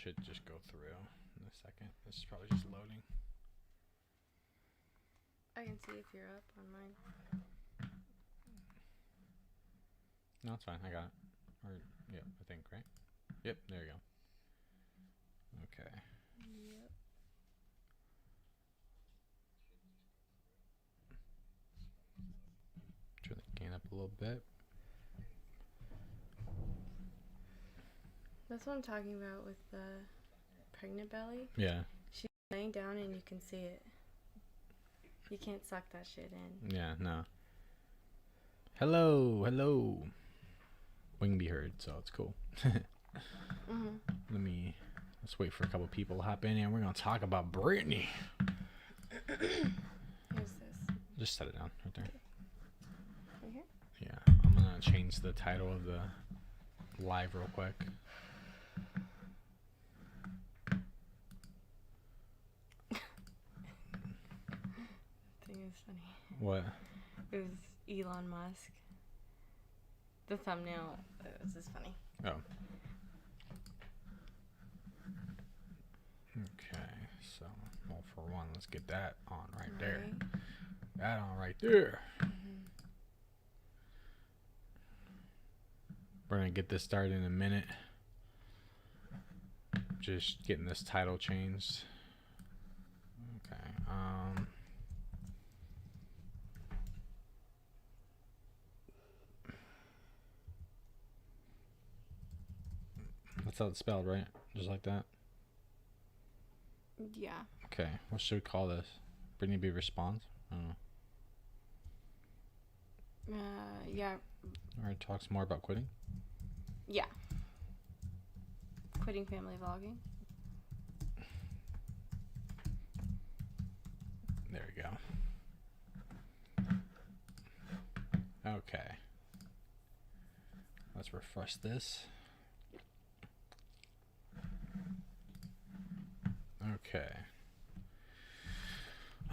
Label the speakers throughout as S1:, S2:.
S1: should just go through in a second. This is probably just loading.
S2: I can see if you're up on mine.
S1: No, it's fine. I got it. Or, yeah, I think, right? Yep, there you go. Okay.
S2: Yep.
S1: Turn the gain up a little bit.
S2: That's what I'm talking about with the pregnant belly.
S1: Yeah.
S2: She's laying down and you can see it. You can't suck that shit in.
S1: Yeah, no. Hello, hello. We can be heard, so it's cool. Let's wait for a couple people to hop in here. We're going to talk about Brittany.
S2: Here's this.
S1: Just set it down right there.
S2: Right here?
S1: Yeah, I'm going to change the title of the live real quick.
S2: Thing is funny.
S1: What?
S2: It was Elon Musk. The thumbnail was just funny.
S1: Oh. Okay, so, well, for one, let's get that on right there. That on right there. We're going to get this started in a minute. Just getting this title changed. Okay. That's how it's spelled, right? Just like that?
S2: Yeah.
S1: Okay. What should we call this? Brittany B responds? I don't know.
S2: Yeah.
S1: Alright, talks more about quitting?
S2: Yeah. Quitting family vlogging.
S1: There we go. Okay. Let's refresh this. Okay.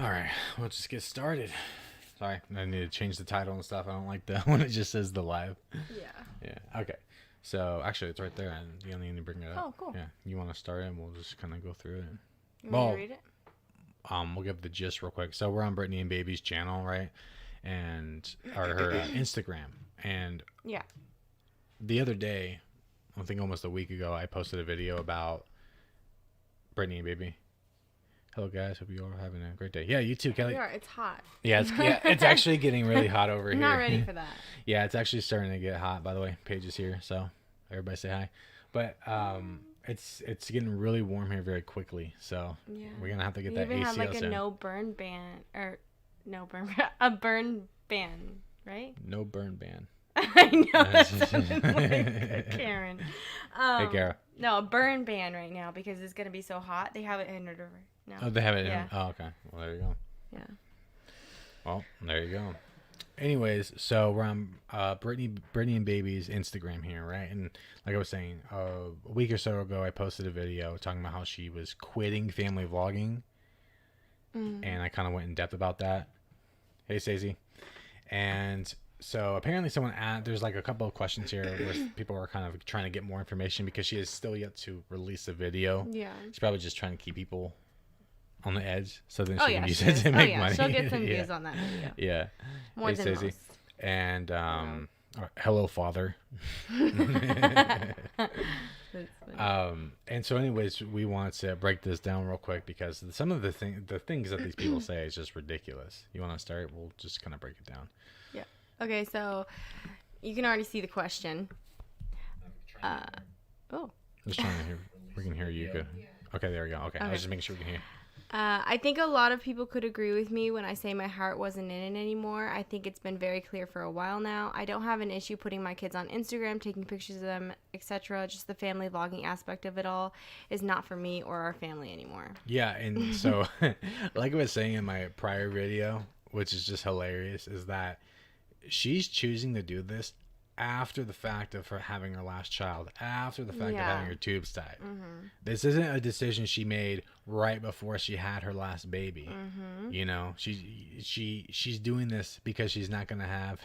S1: Alright, we'll just get started. Sorry, I need to change the title and stuff. I don't like that when it just says the live.
S2: Yeah.
S1: Yeah, okay. So, actually, it's right there, and you only need to bring it up.
S2: Oh, cool.
S1: Yeah, you want to start it, and we'll just kind of go through it.
S2: You want me to read it?
S1: We'll give the gist real quick. So, we're on Britneyandbaby's channel, right? And, or her Instagram. And
S2: yeah.
S1: The other day, I think almost a week ago, I posted a video about Brittany and Baby. Hello, guys. Hope you all are having a great day. Yeah, you too, Kelly.
S2: We are. It's hot.
S1: Yeah, it's actually getting really hot over here.
S2: Not ready for that.
S1: Yeah, it's actually starting to get hot. By the way, Paige is here, so everybody say hi. But it's getting really warm here very quickly, so yeah, we're gonna have to get that AC.
S2: You even have like
S1: soon.
S2: a no burn ban a burn ban, right?
S1: No burn ban.
S2: I know that sounded like Karen.
S1: Hey, Kara.
S2: No, a burn ban right now because it's gonna be so hot. They have it in River now.
S1: Oh, they have it.
S2: Yeah.
S1: Oh, okay. Well, there you go.
S2: Yeah.
S1: Well, there you go. Anyways, so we're on Britneyandbaby's Instagram here, right? And like I was saying, a week or so ago, I posted a video talking about how she was quitting family vlogging, and I kind of went in depth about that. Hey, Stacey. And so apparently there's like a couple of questions here where people are kind of trying to get more information because she is still yet to release a video.
S2: Yeah.
S1: She's probably just trying to keep people on the edge so then
S2: she
S1: can use it to make money.
S2: She'll get some views on that video.
S1: Yeah.
S2: More than
S1: Stacey.
S2: most.
S1: And hello, Father. And so anyways, we want to break this down real quick because some of the things that these people say is just ridiculous. You want to start? We'll just kind of break it down.
S2: Yeah. Okay, so you can already see the question.
S1: Just trying to hear. We can hear you good. Okay, there we go. Okay. I was just making sure we can hear.
S2: I think a lot of people could agree with me when I say my heart wasn't in it anymore. I think it's been very clear for a while now. I don't have an issue putting my kids on Instagram, taking pictures of them, etc. Just the family vlogging aspect of it all is not for me or our family anymore. Yeah,
S1: and so like I was saying in my prior video, which is just hilarious, is that she's choosing to do this after the fact of her having her last child, after the fact of having her tubes tied. This isn't a decision she made right before she had her last baby. You know, she's doing this because she's not going to have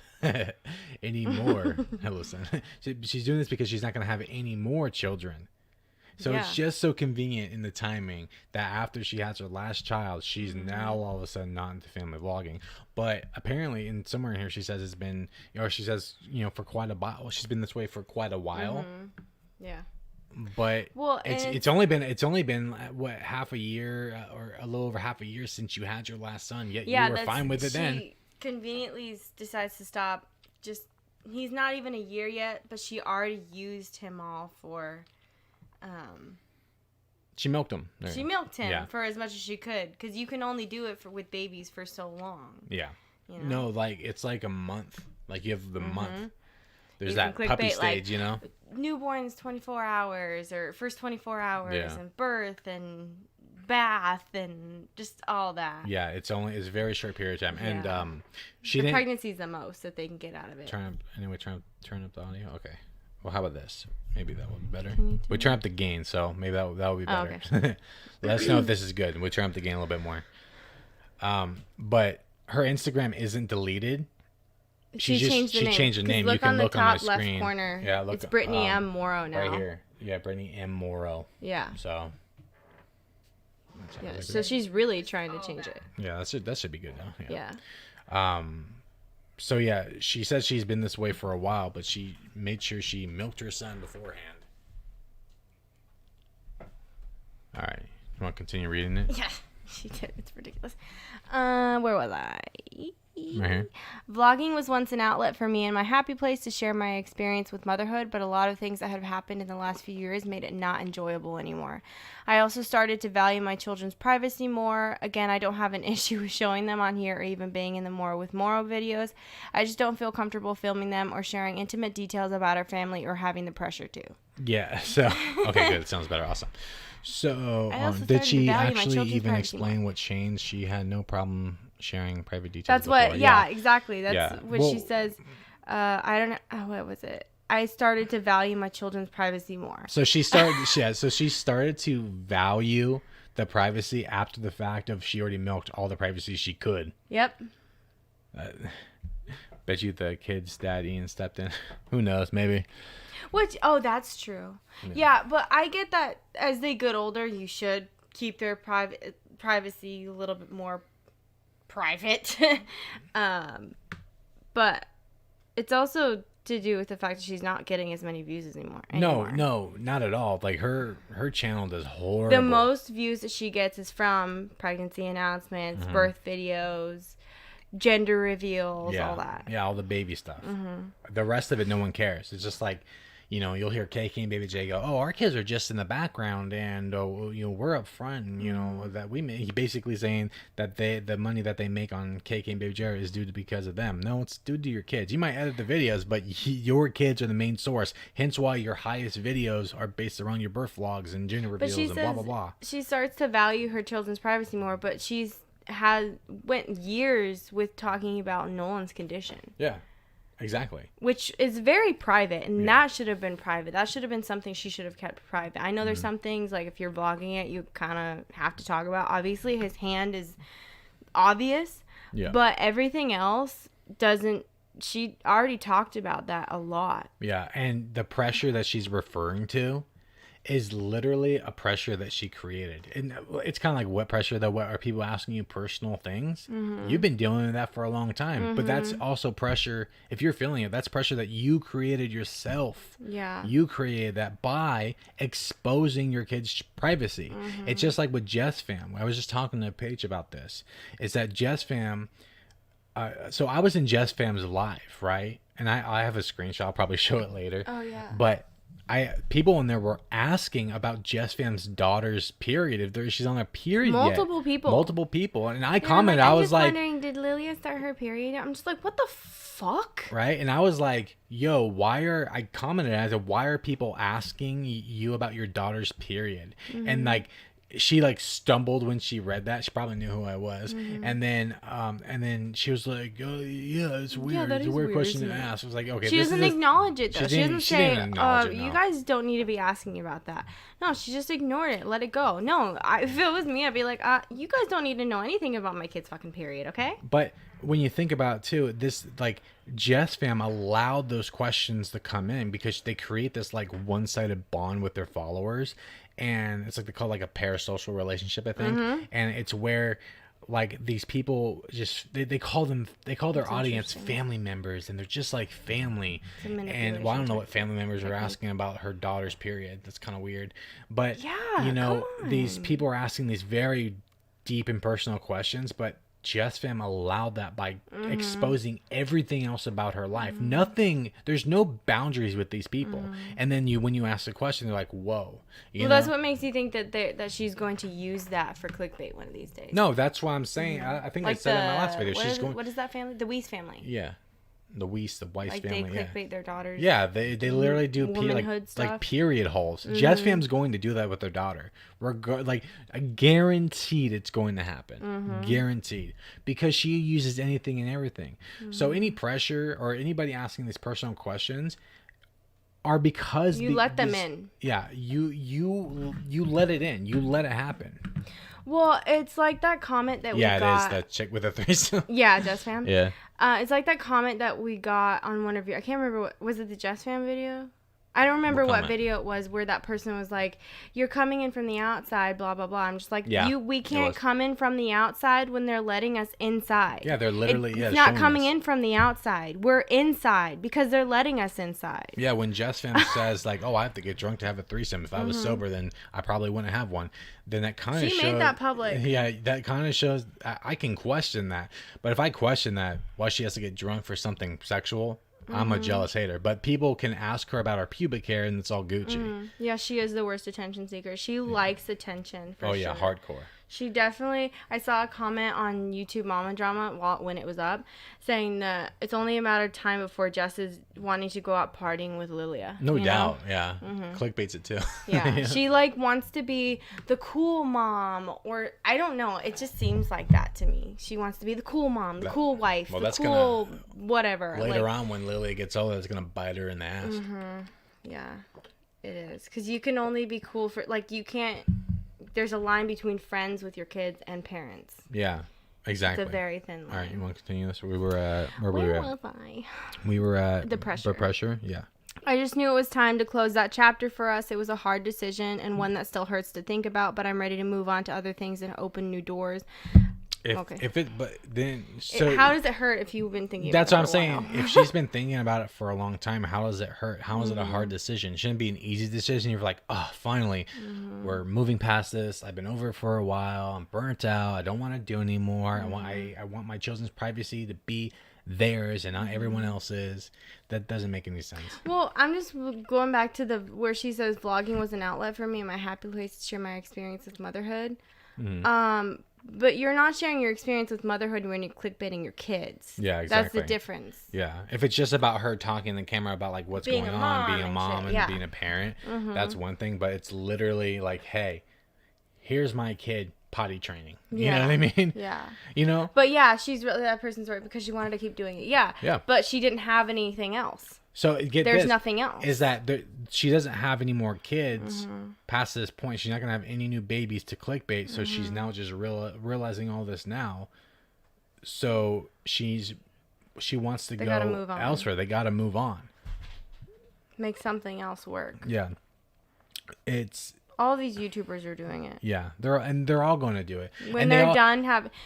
S1: any more. Hey, listen, she's doing this because she's not going to have any more children. So it's just so convenient in the timing that after she has her last child, she's now all of a sudden not into family vlogging. But apparently, in somewhere in here, she says it's been, she says, for quite a while. She's been this way for quite a while.
S2: Yeah.
S1: But it's only been what, half a year or a little over half a year since you had your last son. Yet you were fine with it then.
S2: She conveniently decides to stop. He's not even a year yet, but she already used him all for.
S1: She milked him.
S2: She milked him for as much as she could, because you can only do it with babies for so long.
S1: Yeah. No, like it's like a month. Like you have the month. There's that puppy stage,
S2: Newborns 24 hours or first 24 hours and birth and bath and just all that.
S1: Yeah, it's a very short period of time.
S2: Yeah.
S1: And
S2: the pregnancy's the most that they can get out of it.
S1: Try to turn up the audio. Okay. Well, how about this? Maybe that will be better. We turn up the gain, so maybe that will be better. Oh, okay. Let us know if this is good. We turn up the gain a little bit more. But her Instagram isn't deleted. She changed the name.
S2: Look,
S1: you can
S2: on the
S1: look
S2: top
S1: on my
S2: left
S1: screen.
S2: corner.
S1: Yeah, look.
S2: It's Brittany M. Morrow now.
S1: Right here. Yeah, Brittany M. Morrow.
S2: Yeah.
S1: So.
S2: Yeah. So she's really trying to change it.
S1: Yeah, that should be good now.
S2: Yeah.
S1: So yeah, she says she's been this way for a while, but she made sure she milked her son beforehand. All right. You want to continue reading it?
S2: Yeah, she did. It's ridiculous. Where was I?
S1: Right here.
S2: Vlogging was once an outlet for me and my happy place to share my experience with motherhood, but a lot of things that have happened in the last few years made it not enjoyable anymore. I also started to value my children's privacy more. Again, I don't have an issue with showing them on here or even being in the More with Moro videos. I just don't feel comfortable filming them or sharing intimate details about our family or having the pressure to.
S1: Yeah, so, okay, good. It sounds better. Awesome. So, did she actually even explain what changed? She had no problem sharing private details.
S2: That's before. Exactly. That's what she says. I don't know. What was it? I started to value my children's privacy more.
S1: So she started. she started to value the privacy after the fact of she already milked all the privacy she could.
S2: Yep.
S1: Bet you the kid's dad Ian stepped in. Who knows? Maybe.
S2: That's true. Yeah, but I get that as they get older, you should keep their privacy a little bit more private. But it's also to do with the fact that she's not getting as many views anymore.
S1: No, not at all. Like her channel does horrible.
S2: The most views that she gets is from pregnancy announcements, birth videos, gender reveals, all that.
S1: Yeah, all the baby stuff. The rest of it, no one cares. It's just like, you'll hear KKandbabyJ go, "Oh, our kids are just in the background, and we're up front." And, that he basically saying that the money that they make on KKandbabyJ is due to because of them. No, it's due to your kids. You might edit the videos, but your kids are the main source. Hence why your highest videos are based around your birth vlogs and gender reveals and blah blah blah.
S2: She starts to value her children's privacy more, but went years with talking about Nolan's condition.
S1: Yeah. Exactly.
S2: Which is very private, and that should have been private. That should have been something she should have kept private. I know there's some things, like if you're vlogging it, you kind of have to talk about. Obviously, his hand is obvious, but everything else doesn't. She already talked about that a lot.
S1: Yeah, and the pressure that she's referring to is literally a pressure that she created. And it's kind of like what pressure, that what are people asking you personal things? You've been dealing with that for a long time, but that's also pressure. If you're feeling it, that's pressure that you created yourself.
S2: Yeah.
S1: You created that by exposing your kids' privacy. It's just like with JesssFam. I was just talking to Paige about this. Is that JesssFam, so I was in JesssFam's live, right? And I have a screenshot. I'll probably show it later.
S2: Oh, yeah.
S1: But people in there were asking about JesssFam's daughter's period, if she's on a period
S2: Multiple people.
S1: And I commented, I was like,
S2: wondering, did Lilia start her period? I'm just like, what the fuck?
S1: Right? And I was like, yo, I commented as why are people asking you about your daughter's period? And like, she like stumbled when she read that. She probably knew who I was. And then she was like, "Oh yeah, it's weird. It's a weird question to ask." I was like, "Okay."
S2: She doesn't acknowledge it though. She doesn't say,
S1: "You
S2: guys don't need to be asking about that." No, she just ignored it. Let it go. No, if it was me, I'd be like, "You guys don't need to know anything about my kid's fucking period, okay?"
S1: But when you think about it too, this like JesssFam allowed those questions to come in because they create this like one-sided bond with their followers. and it's like they call it like a parasocial relationship, I think. And it's where like these people just they call their audience family members, and they're just like family. And well, I don't know what family members are asking about her daughter's period. That's kind of weird, but these people are asking these very deep and personal questions, but JesssFam allowed that by exposing everything else about her life. There's no boundaries with these people. And then when you ask the question, they're like, whoa.
S2: Well, that's what makes you think that she's going to use that for clickbait one of these days.
S1: No, that's what I'm saying. I think like I said in my last video.
S2: What is that family? The Weiss family.
S1: Yeah. The Weiss family.
S2: Like they clickbait their daughters.
S1: Yeah, they literally do like period holes. JesssFam's going to do that with their daughter. Guaranteed it's going to happen. Guaranteed. Because she uses anything and everything. So any pressure or anybody asking these personal questions are because
S2: you let them in.
S1: Yeah, you let it in. You let it happen.
S2: Well, it's like that comment that we got.
S1: Yeah, it is that chick with a threesome.
S2: Yeah, JesssFam.
S1: Yeah.
S2: It's like that comment that we got on one of your. I can't remember was it the JesssFam video? I don't remember what video it was where that person was like, "You're coming in from the outside, blah blah blah." I'm just like, we can't come in from the outside when they're letting us inside.
S1: Yeah, they're literally
S2: it's not coming in from the outside. We're inside because they're letting us inside. Yeah,
S1: when JesssFam says like, "Oh, I have to get drunk to have a threesome. If I was sober, then I probably wouldn't have one." Then that kind of shows. She made that public. Yeah, that kind of shows. I can question that, but if I question that, why she has to get drunk for something sexual? I'm a jealous hater, but people can ask her about her pubic hair and it's all Gucci.
S2: Yeah, she is the worst attention seeker. She likes attention for sure.
S1: Hardcore.
S2: She definitely, I saw a comment on YouTube Mama Drama when it was up saying that it's only a matter of time before Jess is wanting to go out partying with Lilia.
S1: No doubt. Yeah. Clickbait's it too.
S2: Yeah. She like wants to be the cool mom, or I don't know. It just seems like that to me. She wants to be the cool mom, the cool wife, the cool whatever.
S1: Later on when Lilia gets older, it's going to bite her in the ass.
S2: Yeah, it is. Because you can only be cool for, like, you can't. There's a line between friends with your kids and parents.
S1: Yeah, exactly.
S2: It's a very thin line.
S1: All right, you want to continue this? We were at... Where
S2: was I?
S1: We were at...
S2: The pressure.
S1: The pressure, yeah.
S2: I just knew it was time to close that chapter for us. It was a hard decision and one that still hurts to think about, but I'm ready to move on to other things and open new doors.
S1: How does
S2: it hurt if you've been thinking
S1: about it? That's
S2: what
S1: I'm saying. If she's been thinking about it for a long time, how does it hurt? How is it a hard decision? It shouldn't be an easy decision. You're like, oh, finally, we're moving past this. I've been over it for a while. I'm burnt out. I don't want to do anymore. I want my children's privacy to be theirs and not everyone else's. That doesn't make any sense.
S2: Well, I'm just going back to where she says vlogging was an outlet for me and my happy place to share my experience with motherhood. But you're not sharing your experience with motherhood when you're clickbaiting your kids.
S1: Yeah, exactly.
S2: That's the difference.
S1: Yeah. If it's just about her talking to the camera about like what's going on, being a mom and being a parent, that's one thing. But it's literally like, hey, here's my kid potty training. You know what I mean?
S2: Yeah.
S1: You know?
S2: But yeah, she's really, that person's right because she wanted to keep doing it. Yeah. Yeah. But she didn't have anything else.
S1: So
S2: there's nothing else.
S1: Is that she doesn't have any more kids past this point. She's not gonna have any new babies to clickbait. So she's now just realizing all this now. So she wants to go elsewhere. They got to move on.
S2: Make something else work.
S1: Yeah,
S2: all these YouTubers are doing it.
S1: Yeah, they're all going to do it.
S2: When they're done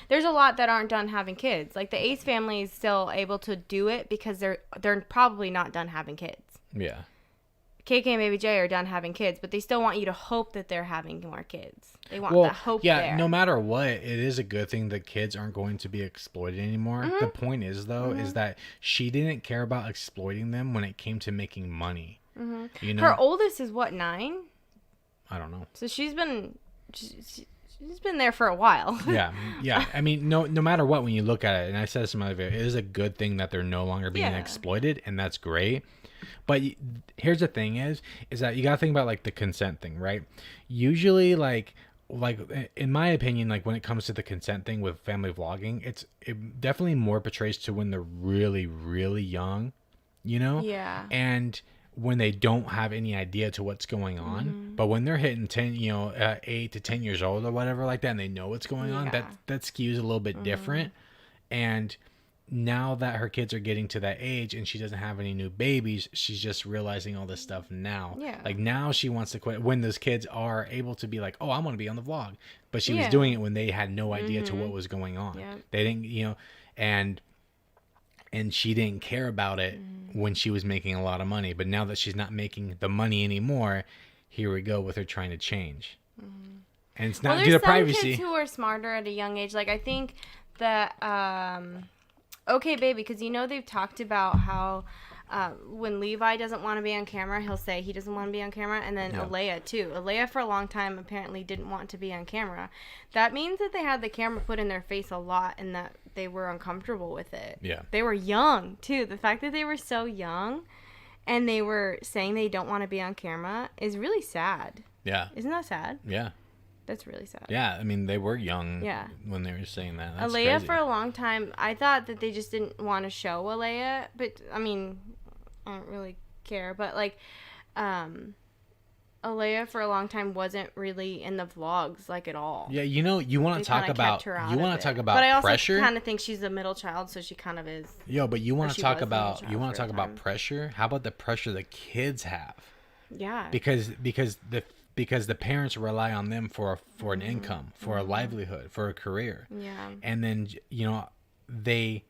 S2: there's a lot that aren't done having kids. Like the Ace family is still able to do it because they're probably not done having kids.
S1: Yeah.
S2: KKandbabyJ are done having kids, but they still want you to hope that they're having more kids. They want that hope there.
S1: Yeah, no matter what, it is a good thing that kids aren't going to be exploited anymore. The point is, though, is that she didn't care about exploiting them when it came to making money. You know?
S2: Her oldest is, what, 9?
S1: I don't know.
S2: So she's been there for a while.
S1: Yeah. I mean, no matter what, when you look at it, and I said this in my video, it is a good thing that they're no longer being exploited, and that's great. But here's the thing is that you gotta think about like the consent thing, right? Usually, like in my opinion, like when it comes to the consent thing with family vlogging, it definitely more portrays to when they're really, really young, you know?
S2: Yeah.
S1: And when they don't have any idea to what's going on, but when they're hitting 8 to 10 years old or whatever like that, and they know what's going on, that skews a little bit different. And now that her kids are getting to that age and she doesn't have any new babies, she's just realizing all this stuff now.
S2: Yeah.
S1: Like now she wants to quit when those kids are able to be like, oh, I want to be on the vlog. But she was doing it when they had no idea to what was going on.
S2: Yeah.
S1: They didn't, and she didn't care about it when she was making a lot of money. But now that she's not making the money anymore, here we go with her trying to change. And it's not due to privacy.
S2: There's some kids who are smarter at a young age. Like I think that Okay Baby, because they've talked about how when Levi doesn't want to be on camera, he'll say he doesn't want to be on camera, and then Alea too. Alea for a long time apparently didn't want to be on camera. That means that they had the camera put in their face a lot and that they were uncomfortable with it.
S1: Yeah.
S2: They were young too. The fact that they were so young and they were saying they don't want to be on camera is really sad.
S1: Yeah.
S2: Isn't that sad?
S1: Yeah.
S2: That's really sad.
S1: Yeah, I mean, they were young when they were saying that. That's
S2: Alea,
S1: crazy.
S2: for a long time, I thought that they just didn't want to show Alea, but, I mean, I don't really care, but, like, Alea for a long time wasn't really in the vlogs, like, at all.
S1: Yeah, you want to talk about,
S2: pressure.
S1: But I also
S2: kind of think she's the middle child, so she kind of is.
S1: Yo, but you want to talk about, pressure? How about the pressure the kids have?
S2: Yeah.
S1: Because the parents rely on them for an income, for a livelihood, for a career.
S2: Yeah.
S1: And then, they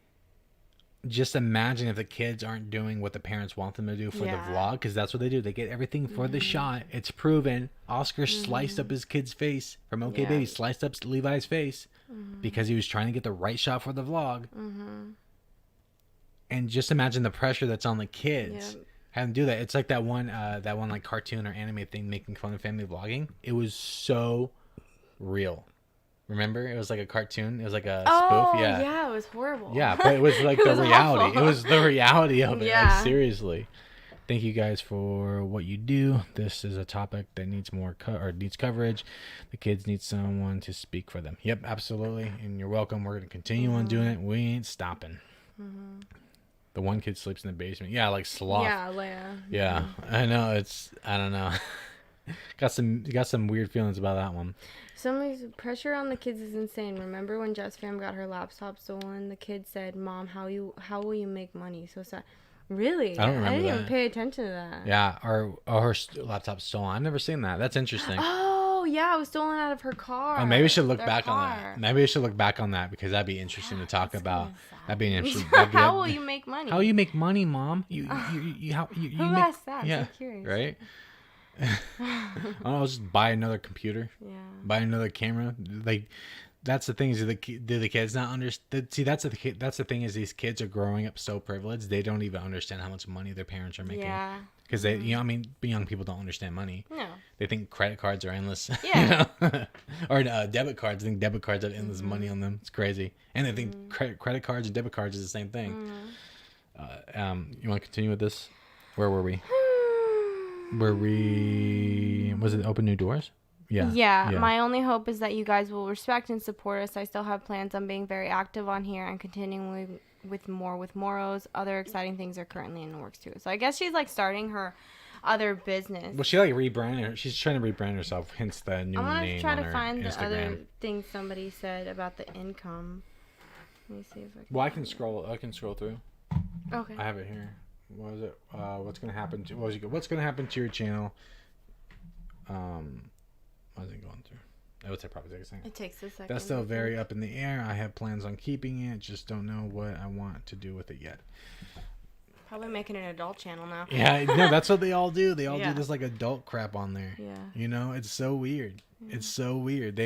S1: just imagine if the kids aren't doing what the parents want them to do for the vlog, because that's what they do. They get everything for the shot. It's proven. Oscar sliced up his kid's face from OK Baby, sliced up Levi's face because he was trying to get the right shot for the vlog. And just imagine the pressure that's on the kids.
S2: Yeah.
S1: Have them do that. It's like that one like cartoon or anime thing making fun of family vlogging. It was so real. Remember? It was like a cartoon. It was like a spoof.
S2: Yeah, it was horrible.
S1: Yeah, but it was like the reality.
S2: Awful.
S1: It was the reality of it.
S2: Yeah.
S1: Like, seriously. Thank you guys for what you do. This is a topic that needs more needs coverage. The kids need someone to speak for them. Yep, absolutely. And you're welcome. We're gonna continue on doing it. We ain't stopping. The one kid sleeps in the basement. Yeah, like sloth.
S2: Yeah, Leia.
S1: Yeah, I know. I don't know. got some weird feelings about that one.
S2: Somebody's pressure on the kids is insane. Remember when JesssFam got her laptop stolen? The kid said, "Mom, how will you make money?" So sad. Really?
S1: I don't remember
S2: I didn't
S1: that.
S2: even pay attention to that.
S1: Yeah, or her laptop stolen. I've never seen that. That's interesting.
S2: Oh yeah, it was stolen out of her car.
S1: Oh, maybe we should look
S2: Their
S1: back on
S2: car.
S1: that. Maybe we should look back on that because that'd be interesting to talk about. That'd be an interesting.
S2: How will you make money?
S1: How will you make money, Mom? You
S2: Who
S1: make,
S2: asked that?
S1: Yeah,
S2: I'm so curious.
S1: Right. I'll just buy another computer.
S2: Yeah.
S1: Buy another camera. Like, that's the thing is do the kids not understand? See, that's the thing is these kids are growing up so privileged they don't even understand how much money their parents are making.
S2: Yeah.
S1: Because they, young people don't understand money.
S2: No.
S1: They think credit cards are endless.
S2: Yeah.
S1: Or debit cards. I think debit cards have endless money on them. It's crazy. And they think credit cards and debit cards is the same thing. You want to continue with this? Where were we? Was it Open New Doors? Yeah.
S2: My only hope is that you guys will respect and support us. I still have plans on being very active on here and continuing with Moros. Other exciting things are currently in the works too. So I guess she's like starting her other business.
S1: Well, she like rebranded her. She's trying to rebrand herself, hence the new name.
S2: I'm gonna try
S1: on
S2: to
S1: her
S2: find
S1: Instagram.
S2: the other things somebody said about the income. Let me see if I can.
S1: Well, I can scroll through.
S2: Okay.
S1: I have it here. What was it? What's gonna happen to? What's gonna happen to your channel? What is it going through? It would probably take a second.
S2: It takes a second.
S1: That's still very up in the air. I have plans on keeping it. Just don't know what I want to do with it yet.
S2: Probably making an adult channel now.
S1: Yeah, no, that's what they all do. They all do this like adult crap on there.
S2: Yeah.
S1: It's so weird. It's so weird.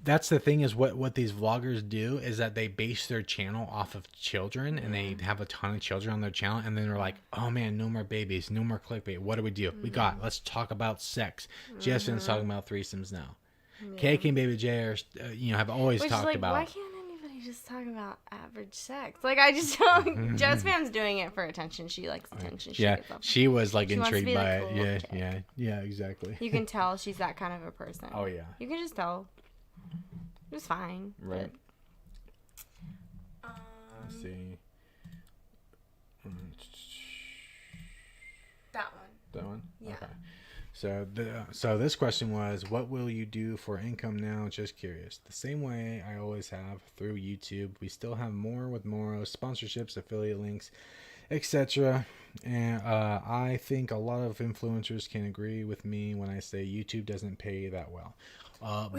S1: That's the thing is what these vloggers do is that they base their channel off of children and they have a ton of children on their channel and then they're like, oh man, no more babies, no more clickbait. What do we do? Let's talk about sex. JesssFam's talking about threesomes now. KKandbabyJ's have always talked about.
S2: Why can't anybody just talk about average sex? Like I just don't. JesssFam's doing it for attention. She likes attention.
S1: She was like intrigued by
S2: the
S1: it.
S2: cool
S1: Yeah, exactly.
S2: You can tell she's that kind of a person.
S1: Oh yeah.
S2: You can just tell. It's fine.
S1: Right.
S2: But,
S1: Let's see.
S2: That one.
S1: That one?
S2: Yeah.
S1: Okay. So this question was, what will you do for income now? Just curious. The same way I always have through YouTube. We still have more with more sponsorships, affiliate links, etc. And I think a lot of influencers can agree with me when I say YouTube doesn't pay that well.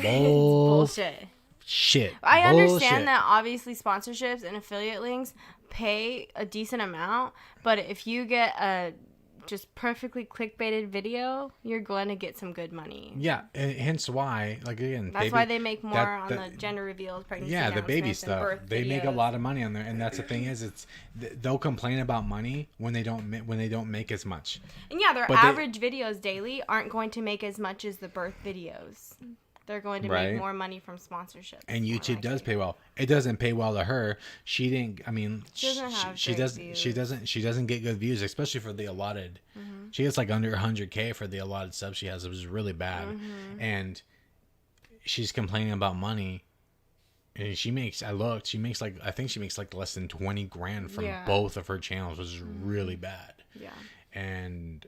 S2: Bullshit.
S1: Shit.
S2: I understand that obviously sponsorships and affiliate links pay a decent amount, but if you get a just perfectly clickbaited video, you're going to get some good money.
S1: Yeah, and hence why, like again,
S2: that's why they make more on the gender reveals, pregnancy
S1: the baby stuff. They
S2: videos.
S1: make a lot of money on there, and that's the thing is, they'll complain about money when they don't make as much.
S2: And yeah, their average videos daily aren't going to make as much as the birth videos. They're going to make more money from sponsorships.
S1: And YouTube does pay well. It doesn't pay well to her. She didn't. I mean,
S2: she doesn't have views.
S1: She doesn't get good views, especially for the allotted. Mm-hmm. She gets like under 100K for the allotted subs she has. It was really bad, and she's complaining about money. And she makes. I think she makes like less than 20 grand from both of her channels, which is really bad. Yeah. And.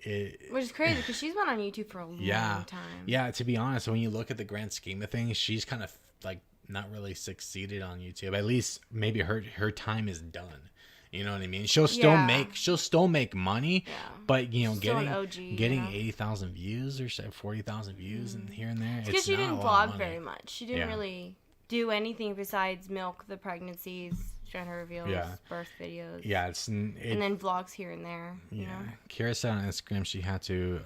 S2: Which is crazy because she's been on YouTube for a long time.
S1: Yeah, to be honest, when you look at the grand scheme of things, she's kind of like not really succeeded on YouTube. At least maybe her time is done. You know what I mean? She'll still make money, but you know, getting 80,000 views or 40,000 views and here and there.
S2: Because she didn't vlog very much. She didn't really do anything besides milk the pregnancies, gender reveals, birth videos.
S1: Yeah,
S2: and then vlogs here and there. You know?
S1: Kira said on Instagram she had to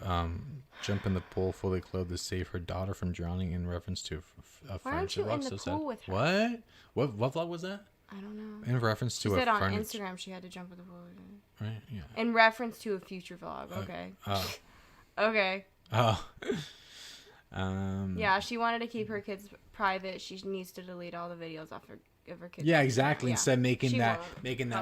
S1: jump in the pool fully clothed to save her daughter from drowning in reference to a
S2: Why aren't you in the pool with her?
S1: What vlog was that?
S2: I don't know.
S1: In reference to
S2: she said on Instagram she had to jump in the pool.
S1: Right. Yeah.
S2: In reference to a future vlog. Okay. Okay.
S1: Oh.
S2: Yeah, she wanted to keep her kids private. She needs to delete all the videos off of her kids.
S1: Yeah, exactly. Instead of making that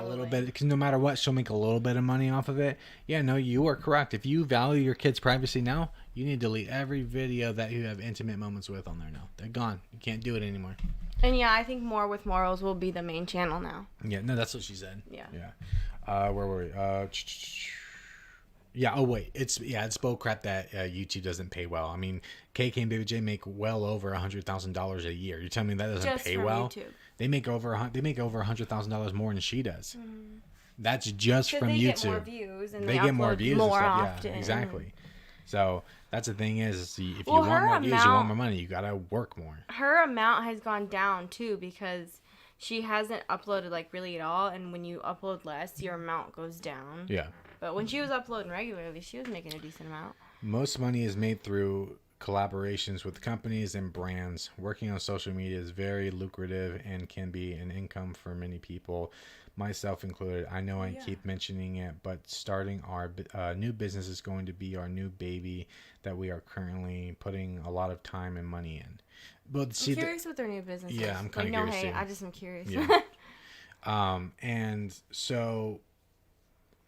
S1: little bit, because no matter what, she'll make a little bit of money off of it. Yeah, no, you are correct. If you value your kids' privacy now, you need to delete every video that you have intimate moments with on there now. They're gone. You can't do it anymore.
S2: And yeah, I think More with Morals will be the main channel now.
S1: Yeah, no, that's what she said.
S2: Yeah.
S1: Yeah. Where were we? Yeah. Oh wait, it's bull crap that YouTube doesn't pay well. I mean, KKandbabyJ make well over $100,000 a year. You're telling me that doesn't
S2: just
S1: pay
S2: from
S1: well?
S2: YouTube.
S1: They make over $100,000 more than she does. Mm-hmm. That's just from YouTube. Get more
S2: views and
S1: they get more views
S2: more
S1: and stuff.
S2: often.
S1: Yeah, exactly. So that's the thing is, if you want more views, you want more money. You gotta work more.
S2: Her amount has gone down too because she hasn't uploaded like really at all, and when you upload less, your amount goes down.
S1: Yeah.
S2: But when she was uploading regularly, she was making a decent amount.
S1: Most money is made through collaborations with companies and brands. Working on social media is very lucrative and can be an income for many people, myself included. I know I keep mentioning it, but starting our new business is going to be our new baby that we are currently putting a lot of time and money in. But
S2: I'm curious what their new business is.
S1: Yeah, I'm kind of curious.
S2: No hate, I just am curious.
S1: Yeah. And so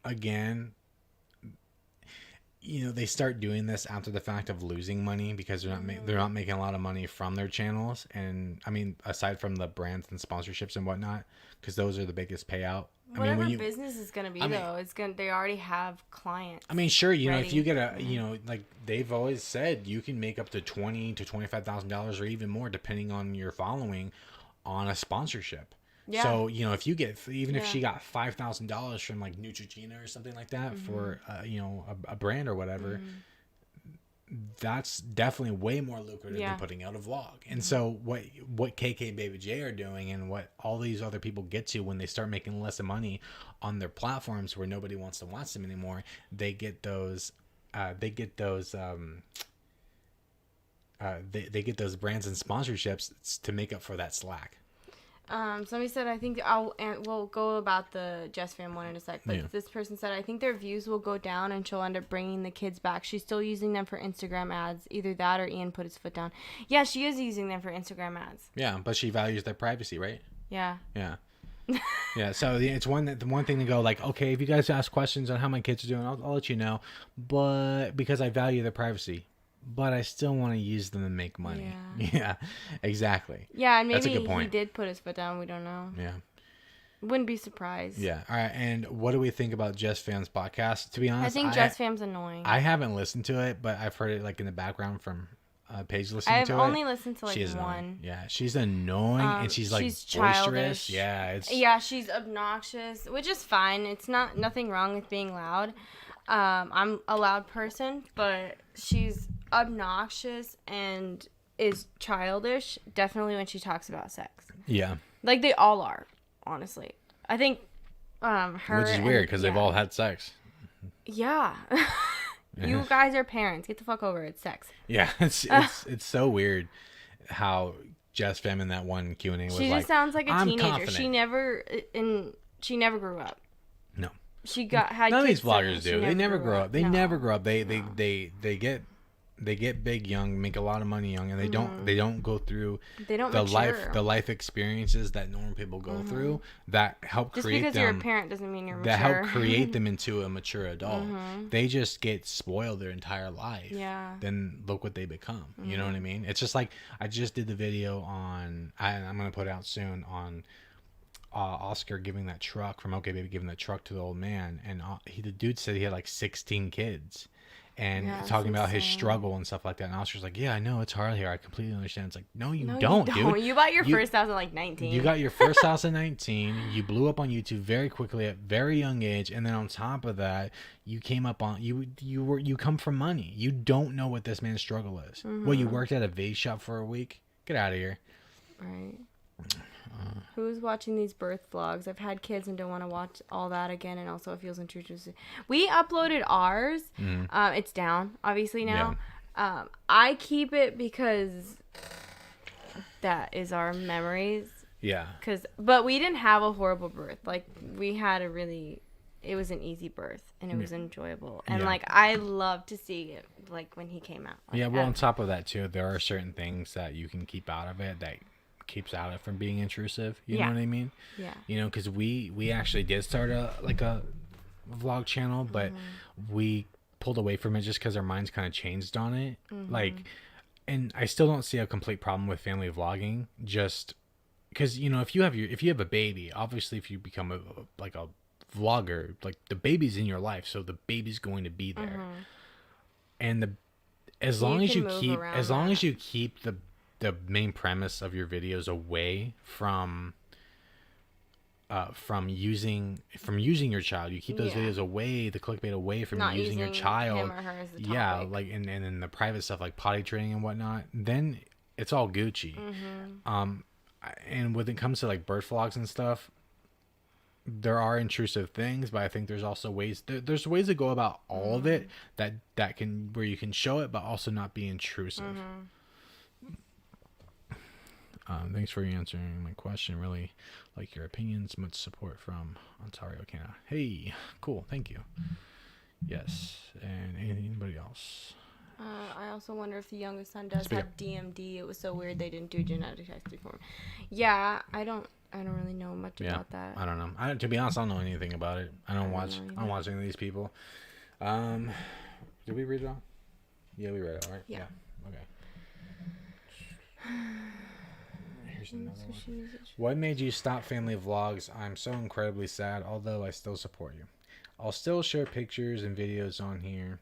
S1: again, you know, they start doing this after the fact of losing money because they're not making a lot of money from their channels. And I mean, aside from the brands and sponsorships and whatnot, because those are the biggest payout.
S2: Whatever business is going to be, they already have clients.
S1: I mean, sure, you know, if you get like they've always said, you can make up to $20,000 to $25,000 or even more depending on your following on a sponsorship. Yeah. So, you know, if you get, even if she got $5,000 from like Neutrogena or something like that for, you know, a brand or whatever, that's definitely way more lucrative than putting out a vlog. And so what KKandbabyJ are doing and what all these other people get to when they start making less money on their platforms where nobody wants to watch them anymore, they get those they get those brands and sponsorships to make up for that slack.
S2: Somebody said, I think we'll go about the JesssFam one in a sec, but this person said, I think their views will go down and she'll end up bringing the kids back. She's still using them for Instagram ads. Either that or Ian put his foot down. Yeah, she is using them for Instagram ads.
S1: Yeah, but she values their privacy, right?
S2: Yeah.
S1: Yeah. Yeah, so it's the one thing to go like, okay, if you guys ask questions on how my kids are doing, I'll let you know, but because I value their privacy. But I still want to use them to make money. Yeah, exactly.
S2: Yeah, and maybe he did put his foot down. We don't know.
S1: Yeah.
S2: Wouldn't be surprised.
S1: Yeah. All right. And what do we think about JesssFam's podcast? To be honest,
S2: I think JesssFam's annoying.
S1: I haven't listened to it, but I've heard it like in the background from Paige listening to it.
S2: I've only listened to like one.
S1: Annoying. Yeah, she's annoying and she's like
S2: she's
S1: boisterous.
S2: childish.
S1: Yeah,
S2: she's obnoxious, which is fine. It's nothing wrong with being loud. I'm a loud person, but she's obnoxious and is childish. Definitely when she talks about sex.
S1: Yeah.
S2: Like they all are, honestly. I think her.
S1: Which is weird because they've all had sex.
S2: Yeah. You guys are parents. Get the fuck over it. It's sex.
S1: Yeah, it's so weird how JesssFam in that one Q&A was like,
S2: she just sounds like a teenager.
S1: Confident.
S2: She never grew up.
S1: No.
S2: She had
S1: none of
S2: kids
S1: these vloggers do. They never grow up. They
S2: No.
S1: never grow up. They get big young, make a lot of money young, and they don't go through the life experiences that normal people go through that help
S2: just
S1: create them.
S2: Just because you're a parent doesn't mean you're mature.
S1: That help create them into a mature adult. They just get spoiled their entire life.
S2: Yeah.
S1: Then look what they become. You know what I mean? It's just like I just did the video on. I'm gonna put it out soon on. Oscar giving that truck from OK Baby giving that truck to the old man, and the dude said he had like 16 kids. And talking about his struggle and stuff like that. And Oscar's like, yeah, I know it's hard here. I completely understand. It's like, no, you don't, dude.
S2: You bought your first house at like 19.
S1: You got your first house at 19. You blew up on YouTube very quickly at very young age. And then on top of that, you came up on you come from money. You don't know what this man's struggle is. Well, you worked at a vape shop for a week. Get out of here. Right.
S2: Who's watching these birth vlogs? I've had kids and don't want to watch all that again, and also it feels intrusive. We uploaded ours. It's down, obviously, now. Yeah. I keep it because that is our memories. Yeah. But we didn't have a horrible birth. Like, we had it was an easy birth, and it was enjoyable. And, like, I love to see it, like, when he came out. Like,
S1: well, on top of that, too, there are certain things that you can keep out of it that keeps out of it from being intrusive. You know what I mean? Yeah. You know, because we actually did start a vlog channel, but we pulled away from it just because our minds kind of changed on it. Like, and I still don't see a complete problem with family vlogging, just because, you know, if you have a baby, obviously if you become a vlogger, like, the baby's in your life, so the baby's going to be there. And as long as you keep the main premise of your videos away from using your child, you keep those videos away, the clickbait away from
S2: not
S1: using your child,
S2: him or her as the topic.
S1: like and then the private stuff like potty training and whatnot, then it's all Gucci. And when it comes to like birth vlogs and stuff, there are intrusive things, but I think there's also ways there's ways to go about all of it that can where you can show it but also not be intrusive. Thanks for answering my question. Really like your opinions. Much support from Ontario, Canada. Hey, cool. Thank you. Yes. And anybody else?
S2: I also wonder if the youngest son does have DMD. It was so weird they didn't do genetic testing for him. Yeah, I don't really know much about that.
S1: I don't know. To be honest, I don't know anything about it. I don't watch any of these people. Did we read it all? Yeah, we read it all, right? Yeah. Okay. What made you stop family vlogs? I'm so incredibly sad, although I still support you. I'll still share pictures and videos on here.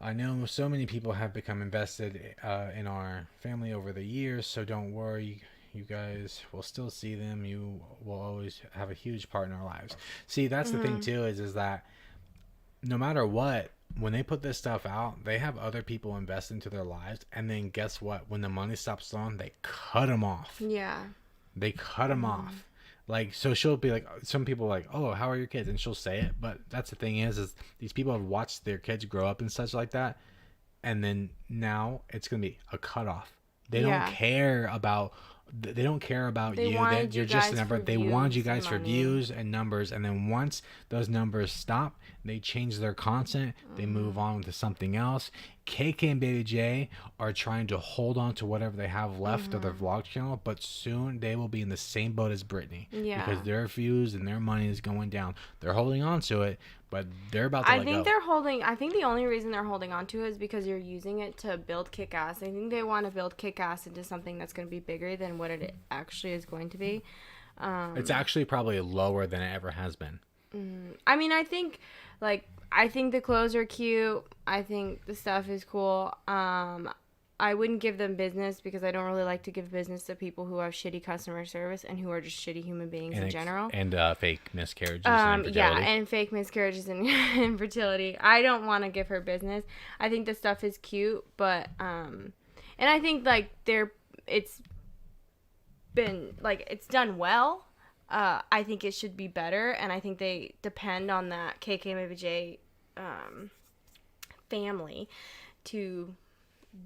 S1: I know so many people have become invested in our family over the years, so don't worry. You guys will still see them. You will always have a huge part in our lives. See, that's the thing too, is that no matter what, when they put this stuff out, they have other people invest into their lives, and then guess what? When the money stops flowing, they cut them off. Yeah. They cut them off. Like, so she'll be like, some people are like, oh, how are your kids? And she'll say it, but that's the thing is these people have watched their kids grow up and such like that, and then now it's going to be a cutoff. They don't care about you. You're just a number. They wanted you guys for views and numbers, and then once those numbers stop, they change their content. They move on to something else. KKandbabyJ are trying to hold on to whatever they have left of their vlog channel, but soon they will be in the same boat as Brittany because their views and their money is going down. They're holding on to it, but they're about to let go.
S2: I think the only reason they're holding on to it is because you're using it to build Kick-Ass. I think they want to build Kick-Ass into something that's going to be bigger than what it actually is going to be.
S1: It's actually probably lower than it ever has been.
S2: I mean, I think the clothes are cute. I think the stuff is cool. I wouldn't give them business because I don't really like to give business to people who have shitty customer service and who are just shitty human beings in general.
S1: And fake miscarriages and infertility.
S2: Yeah, and fake miscarriages and infertility. I don't want to give her business. I think the stuff is cute, but and I think like it's done well. I think it should be better, and I think they depend on that KKandbabyJ family to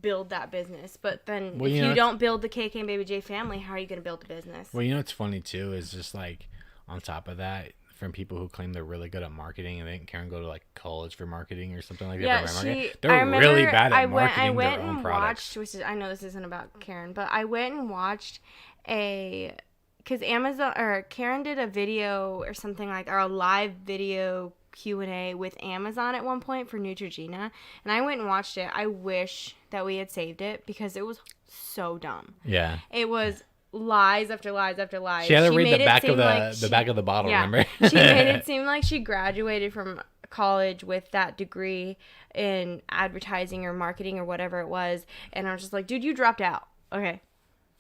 S2: build that business. But then if you don't build the KKandbabyJ family, how are you going to build a business?
S1: Well, you know what's funny too is just like on top of that, from people who claim they're really good at marketing and they didn't care and go to like college for marketing or something like that.
S2: Yeah,
S1: they're really bad at marketing
S2: I went
S1: their own
S2: and
S1: products.
S2: watched, I know this isn't about Karen, but I went and watched because Amazon or Karen did a video or something or a live video Q&A with Amazon at one point for Neutrogena, and I went and watched it. I wish that we had saved it because it was so dumb.
S1: Yeah.
S2: It was lies after lies after lies.
S1: She had to read the back of the back of the bottle,
S2: yeah,
S1: remember?
S2: She made it seem like she graduated from college with that degree in advertising or marketing or whatever it was, and I was just like, dude, you dropped out. Okay.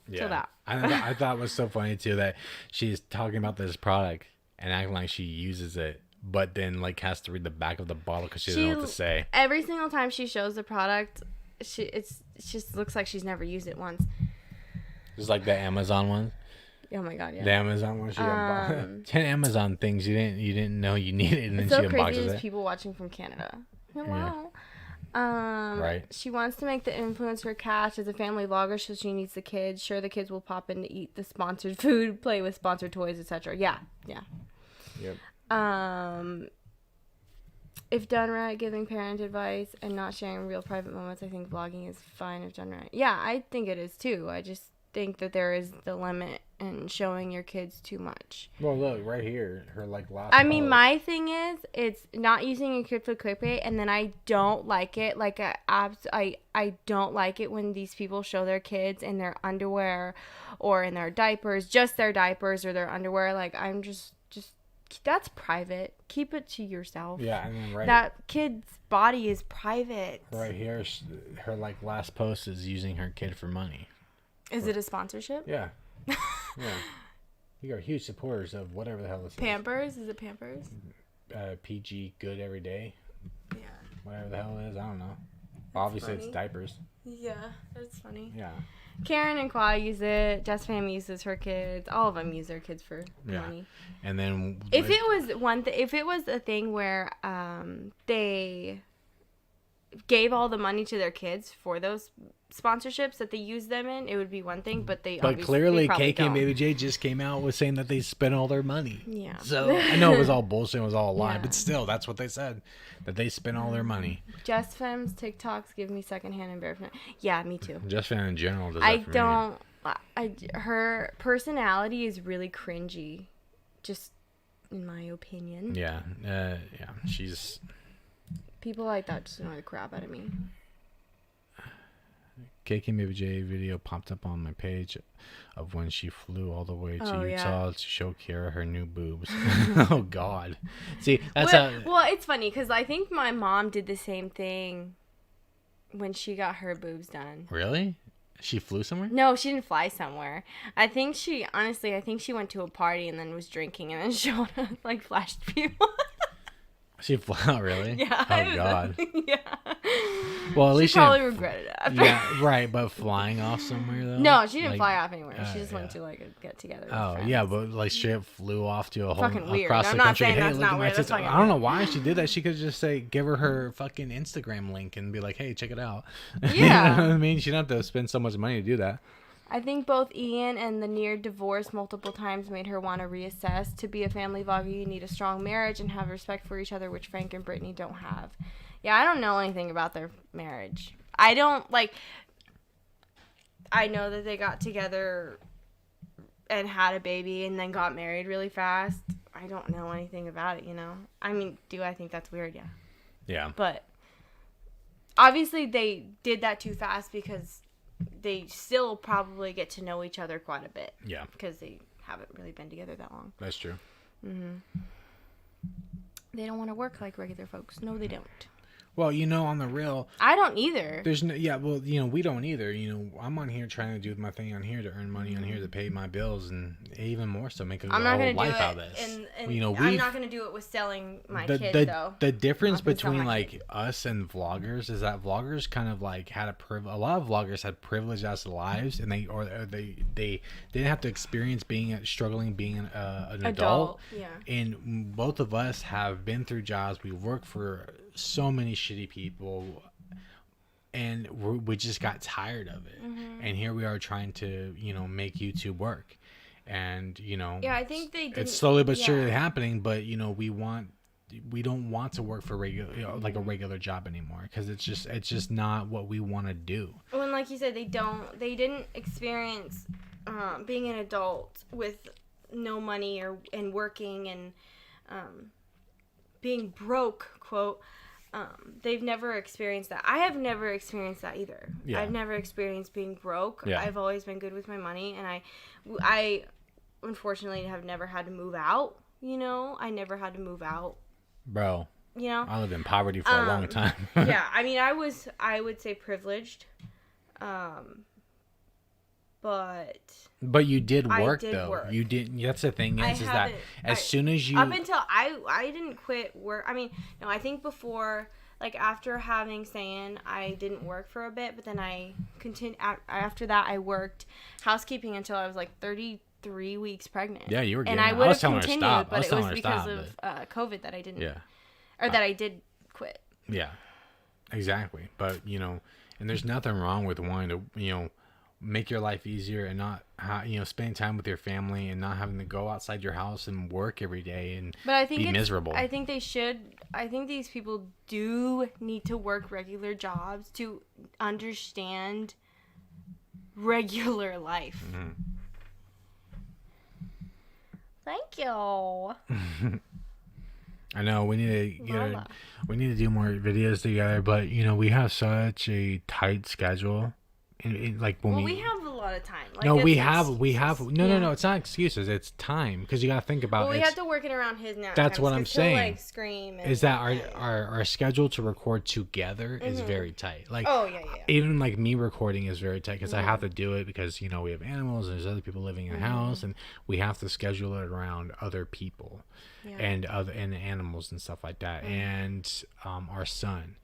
S1: Yeah. That. I thought it was so funny too that she's talking about this product and acting like she uses it, but then like has to read the back of the bottle because she doesn't know what to say. Every
S2: single time she shows the product, it just looks like she's never used it once.
S1: Just like the Amazon one.
S2: Oh my god, yeah.
S1: The Amazon one. She 10 Amazon things you didn't know you needed, and then she unboxes it.
S2: So crazy. There's people watching from Canada. Hello. Yeah. Right. She wants to make the influencer cash as a family vlogger, so she needs the kids. Sure, the kids will pop in to eat the sponsored food, play with sponsored toys, etc. Yeah. Yep. If done right, giving parent advice and not sharing real private moments, I think vlogging is fine if done right. Yeah, I think it is too. I just think that there is the limit in showing your kids too much.
S1: Well, look right here, her last.
S2: I mean, my thing is, it's not using your kid for clickbait, and then I don't like it. Like I don't like it when these people show their kids in their underwear or in their diapers, just their diapers or their underwear. Like I'm just that's private. Keep it to yourself.
S1: Yeah, and then
S2: that kid's body is private.
S1: Right here, her last post is using her kid for money.
S2: Is it a sponsorship?
S1: Yeah. Yeah. You are huge supporters of whatever the hell this
S2: Pampers? Is it Pampers?
S1: PG Good Every Day.
S2: Yeah.
S1: Whatever the hell it is, I don't know. Obviously, it's diapers.
S2: Yeah, that's funny.
S1: Yeah.
S2: Karen and Kwa use it. JesssFam uses her kids. All of them use their kids for money. And then if it was a thing where they gave all the money to their kids for those sponsorships that they use them in, it would be one thing, but clearly
S1: KKandbabyJ just came out with saying that they spent all their money.
S2: Yeah.
S1: So I know it was all bullshit, it was all a lie, but still, that's what they said, that they spent all their money.
S2: JesssFam's TikToks give me secondhand embarrassment. Yeah, me too.
S1: JesssFam in general does that for me.
S2: Her personality is really cringy, just in my opinion.
S1: Yeah. She's.
S2: People like that just annoy the crap out of me.
S1: KKandbabyJ video popped up on my page of when she flew all the way to Utah to show Kira her new boobs. Oh God! See, that's
S2: well, it's funny because I think my mom did the same thing when she got her boobs done.
S1: Really? She flew somewhere?
S2: No, she didn't fly somewhere. I think she went to a party and then was drinking and then showed up, flashed people.
S1: She flew out, really?
S2: Yeah.
S1: Oh God.
S2: Yeah.
S1: Well, at least
S2: she probably regretted it after.
S1: Yeah, right. But flying off somewhere though?
S2: No, she didn't fly off anywhere. She just went to a get together.
S1: Oh yeah, but straight up flew off to a whole
S2: fucking weird.
S1: across
S2: I'm
S1: the
S2: not
S1: country.
S2: saying
S1: Hey,
S2: that's
S1: look
S2: not
S1: at my
S2: weird. That's
S1: TikTok. I don't know why she did that. She could just give her fucking Instagram link and be like, hey, check it out.
S2: Yeah.
S1: You know what I mean? She don't have to spend so much money to do that.
S2: I think both Ian and the near divorce multiple times made her want to reassess. To be a family vlogger, you need a strong marriage and have respect for each other, which Frank and Brittany don't have. Yeah, I don't know anything about their marriage. I don't, I know that they got together and had a baby and then got married really fast. I don't know anything about it, I mean, do I think that's weird? Yeah.
S1: Yeah.
S2: But obviously they did that too fast because they still probably get to know each other quite a bit.
S1: Yeah.
S2: Because they haven't really been together that long.
S1: That's true.
S2: They don't want to work like regular folks. No, they don't.
S1: Well, you know, on the real,
S2: I don't either.
S1: there's no, yeah, well, you know, we don't either. You know, I'm on here trying to do my thing on here to earn money on here to pay my bills, and even more so make a
S2: I'm not
S1: whole
S2: gonna
S1: life
S2: do
S1: out of
S2: it,
S1: this.
S2: and
S1: You know,
S2: I'm not gonna do it with selling my kid though.
S1: The difference
S2: I'm not gonna sell
S1: between
S2: my
S1: like
S2: kid.
S1: us and vloggers is that vloggers kind of like had a lot of vloggers had privileged ass lives, and they didn't have to experience struggling being an adult.
S2: Yeah.
S1: And both of us have been through jobs. We work for so many shitty people, and we just got tired of it. And here we are trying to, you know, make YouTube work. And, you know,
S2: Yeah, I think they did.
S1: it's slowly but surely happening, but, you know, we don't want to work for regular, you know, like a regular job anymore, because it's just not what we want to do.
S2: Well, and like you said, they didn't experience being an adult with no money and working and being broke, quote. They've never experienced that. I have never experienced that either.
S1: Yeah.
S2: I've never experienced being broke.
S1: Yeah.
S2: I've always been good with my money, and I unfortunately have never had to move out. You know, I never had to move out.
S1: Bro,
S2: You know,
S1: I lived in poverty for a long time.
S2: yeah. I mean, I would say privileged, but
S1: you did work
S2: did
S1: though.
S2: work.
S1: You didn't. That's the thing
S2: I
S1: is that
S2: haven't-
S1: as soon as you
S2: up until I didn't quit work. I mean, no, I think before, like after having saying I didn't work for a bit, but then I continued after that. I worked housekeeping until I was like 33 weeks pregnant.
S1: Yeah, you were
S2: and
S1: getting
S2: I
S1: it.
S2: would
S1: I was
S2: have
S1: telling her
S2: continued,
S1: stop. I
S2: but
S1: was
S2: it
S1: telling
S2: was
S1: her
S2: because
S1: stop,
S2: of COVID that I didn't.
S1: Yeah.
S2: Or that I did quit.
S1: Yeah, exactly. But, you know, and there's nothing wrong with wanting to, you know, make your life easier and not, you know, spending time with your family and not having to go outside your house and work every day and
S2: But I think
S1: be miserable.
S2: I think they should. I think these people do need to work regular jobs to understand regular life. Thank you.
S1: I know we need to
S2: Mama.
S1: we need to do more videos together, but you know we have such a tight schedule, and like when
S2: Well, we have a lot of time. Like,
S1: no,
S2: it's
S1: we have no,
S2: Yeah.
S1: no, it's not excuses. It's time because you got to think about.
S2: Well, we
S1: it's-
S2: have to work it around his nap.
S1: That's
S2: times,
S1: what I'm
S2: 'cause he'll,
S1: saying.
S2: like, scream. And,
S1: is that our schedule to record together is very tight. Like
S2: Oh yeah, yeah.
S1: even like me recording is very tight because I have to do it because you know we have animals and there's other people living in the house and we have to schedule it around other people
S2: Yeah.
S1: and animals and stuff like that and our son.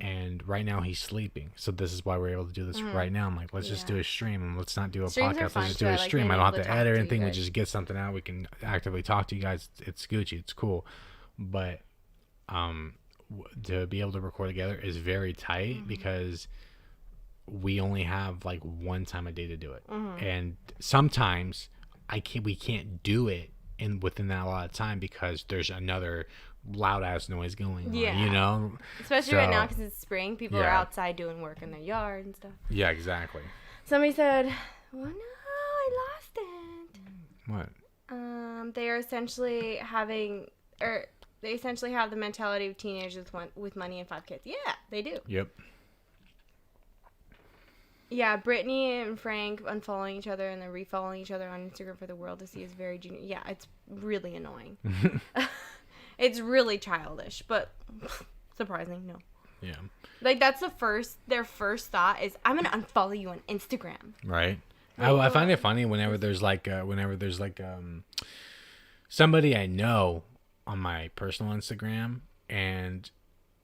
S1: And right now he's sleeping, so this is why we're able to do this right now. I'm like, let's just do a stream and let's not do a
S2: Streams are
S1: podcast.
S2: fun,
S1: Let's just do
S2: too.
S1: a
S2: I like
S1: stream.
S2: being
S1: I don't have
S2: able
S1: to
S2: to talk
S1: edit
S2: to you
S1: anything. We
S2: guys.
S1: just get something out. We can actively talk to you guys. It's Gucci. It's cool, but to be able to record together is very tight because we only have like one time a day to do it, and sometimes we can't do it within that a lot of time because there's another loud ass noise going on,
S2: Yeah.
S1: you know.
S2: Especially right now because it's spring. People are
S1: Yeah.
S2: outside doing work in their yard and stuff.
S1: Yeah, exactly.
S2: Somebody said, "Well, no, I lost it."
S1: What?
S2: They are essentially they essentially have the mentality of teenagers with money and 5 kids. Yeah, they do.
S1: Yep.
S2: Yeah, Brittany and Frank unfollowing each other and then refollowing each other on Instagram for the world to see is very junior. Yeah, it's really annoying. It's really childish, but surprising, no.
S1: Yeah.
S2: Like that's their first thought is I'm gonna unfollow you on Instagram.
S1: Right. I find it funny whenever there's like somebody I know on my personal Instagram and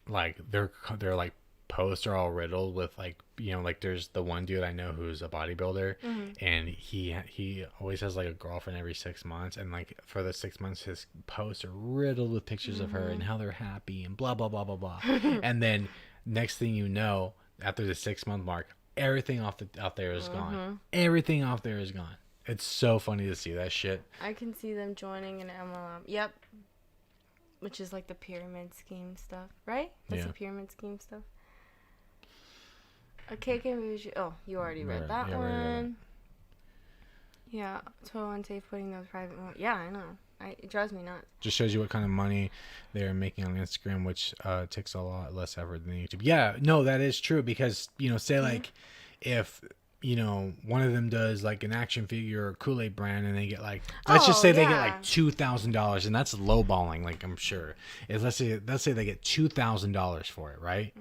S1: like their like posts are all riddled with like, you know, like there's the one dude I know who's a bodybuilder and he always has like a girlfriend every 6 months, and like for the 6 months his posts are riddled with pictures of her and how they're happy and blah blah blah blah blah. And then next thing you know, after the 6 month mark, everything out there is gone. Everything off there is gone. It's so funny to see that shit.
S2: I can see them joining an MLM. Yep. Which is like the pyramid scheme stuff, right? That's the pyramid scheme stuff. A KKandbabyJ's. Oh, you already read that
S1: Yeah, we already read
S2: one. Yeah, total unsafe putting those private. Yeah, I know. It drives me nuts.
S1: Just shows you what kind of money they're making on Instagram, which takes a lot less effort than YouTube. Yeah, no, that is true because, you know, say like if you know, one of them does like an action figure or Kool-Aid brand, and they get like, let's just say they get like $2,000, and that's lowballing. Like, I'm sure, if let's say they get $2,000 for it, right?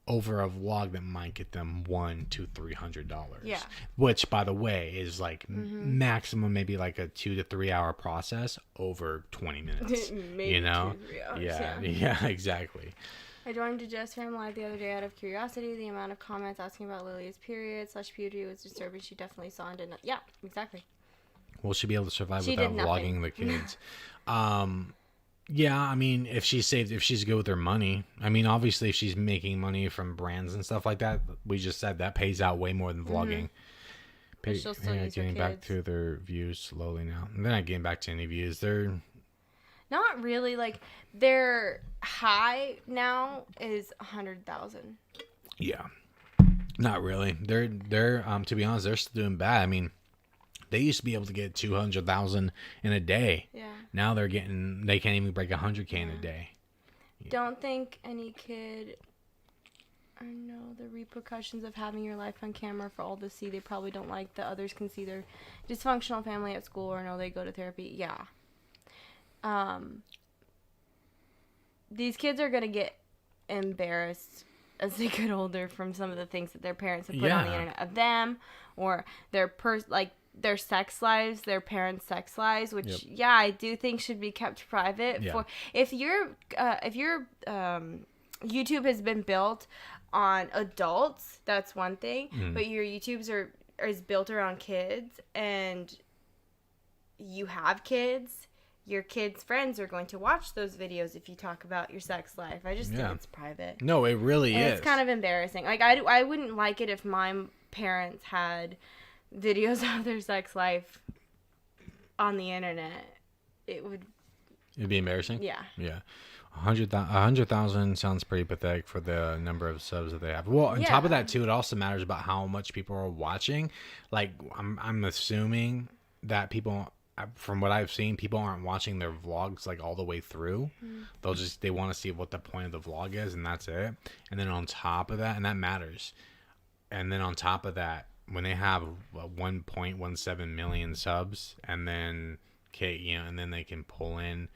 S1: Over a vlog that might get them $100 to $300.
S2: Yeah.
S1: Which, by the way, is like maximum maybe like a 2 to 3 hour process over 20 minutes.
S2: Maybe
S1: you know?
S2: 2 to 3 hours,
S1: Yeah, exactly.
S2: I joined a JesssFam live the other day out of curiosity. The amount of comments asking about Lily's period / puberty was disturbing. She definitely saw and did not. Yeah, exactly.
S1: Will she be able to survive without vlogging the kids? Yeah, I mean, if she's good with her money. I mean, obviously, if she's making money from brands and stuff like that, we just said that pays out way more than vlogging.
S2: She'll still use her
S1: getting
S2: kids.
S1: back to their views slowly now. They're not getting back to any views. They're
S2: not really. Like, their high now is 100,000.
S1: Yeah, not really. They're to be honest, they're still doing bad. I mean, they used to be able to get 200,000 in a day.
S2: Yeah.
S1: Now they can't even break 100K in a day.
S2: Don't think any kid. I know the repercussions of having your life on camera for all to see. They probably don't like that others can see their dysfunctional family at school or know they go to therapy. Yeah. These kids are gonna get embarrassed as they get older from some of the things that their parents have put on the internet of them, or their their sex lives, their parents' sex lives, which I do think should be kept private. For if your YouTube has been built on adults, that's one thing, but your YouTubes is built around kids, and you have kids, your kids' friends are going to watch those videos if you talk about your sex life. I just think it's private.
S1: No, it really is.
S2: It's kind of embarrassing. Like, I wouldn't like it if my parents had videos of their sex life on the internet. It'd
S1: be embarrassing.
S2: Yeah.
S1: 100,000 sounds pretty pathetic for the number of subs that they have. Well, on top of that too, it also matters about how much people are watching. Like, I'm assuming that people, from what I've seen, people aren't watching their vlogs like all the way through. They want to see what the point of the vlog is, and that's it. And then on top of that, and that matters. And then on top of that, when they have 1.17 million subs, and then and then they can pull in,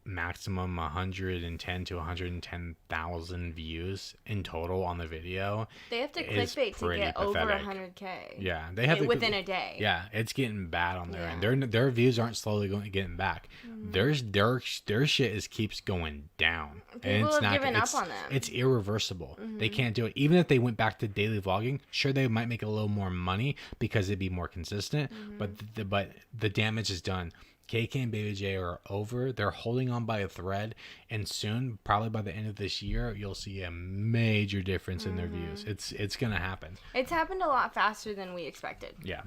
S1: maximum 110 to 110,000 views in total on the video.
S2: They have to clickbait to get over 100K.
S1: Yeah, they have
S2: within a day.
S1: Yeah, it's getting bad on their end. Their views aren't slowly getting back. Their shit keeps going down.
S2: People have given up on them.
S1: It's irreversible. They can't do it. Even if they went back to daily vlogging, sure, they might make a little more money because it'd be more consistent. But the damage is done. KKandbabyJ are over. They're holding on by a thread, and soon, probably by the end of this year, you'll see a major difference in their views. It's gonna happen.
S2: It's happened a lot faster than we expected.
S1: Yeah.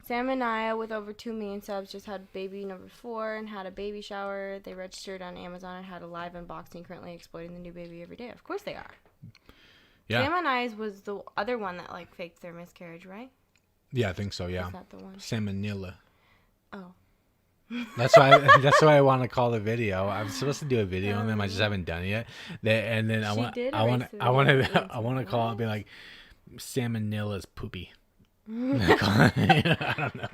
S2: Sam and Naya, with over 2 million subs, just had baby number 4 and had a baby shower. They registered on Amazon and had a live unboxing, currently exploiting the new baby every day. Of course they are. Yeah. Sam and Naya's was the other one that faked their miscarriage, right?
S1: Yeah, I think so. Yeah.
S2: Is that the one?
S1: Salmonella.
S2: Oh.
S1: That's why I want to call the video. I'm supposed to do a video on them. I just haven't done it yet. I want to call it and be like, Salmonella's poopy. I don't know.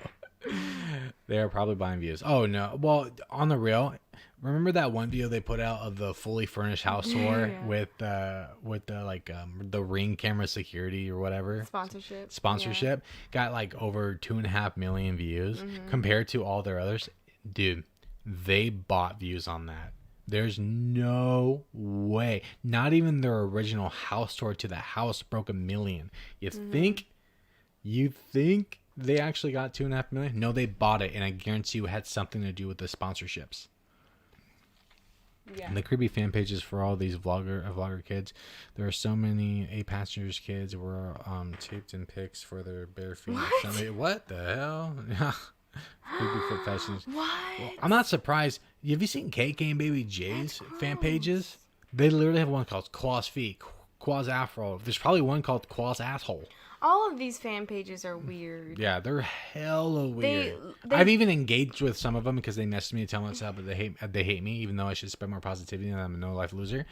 S1: They are probably buying views. Oh no. Well, on the real, remember that one video they put out of the fully furnished house tour with the Ring camera security or whatever sponsorship got like over 2.5 million views compared to all their others. Dude, they bought views on that. There's no way. Not even their original house tour to the house broke 1 million. You think they actually got 2.5 million? No, they bought it, and I guarantee you it had something to do with the sponsorships. Yeah. And the creepy fan pages for all these vlogger kids. There are so many 8 passengers kids were taped in pics for their bare feet. What the hell? Creepy foot fashions.
S2: What?
S1: Well, I'm not surprised. Have you seen KKandbabyJ's fan pages? They literally have one called Qua's Feet, Qua's Afro. There's probably one called Qua's Asshole.
S2: All of these fan pages are weird.
S1: Yeah, they're hella weird. I've even engaged with some of them because they messaged me to tell me what's up, but they hate me, even though I should spread more positivity and I'm a no-life loser.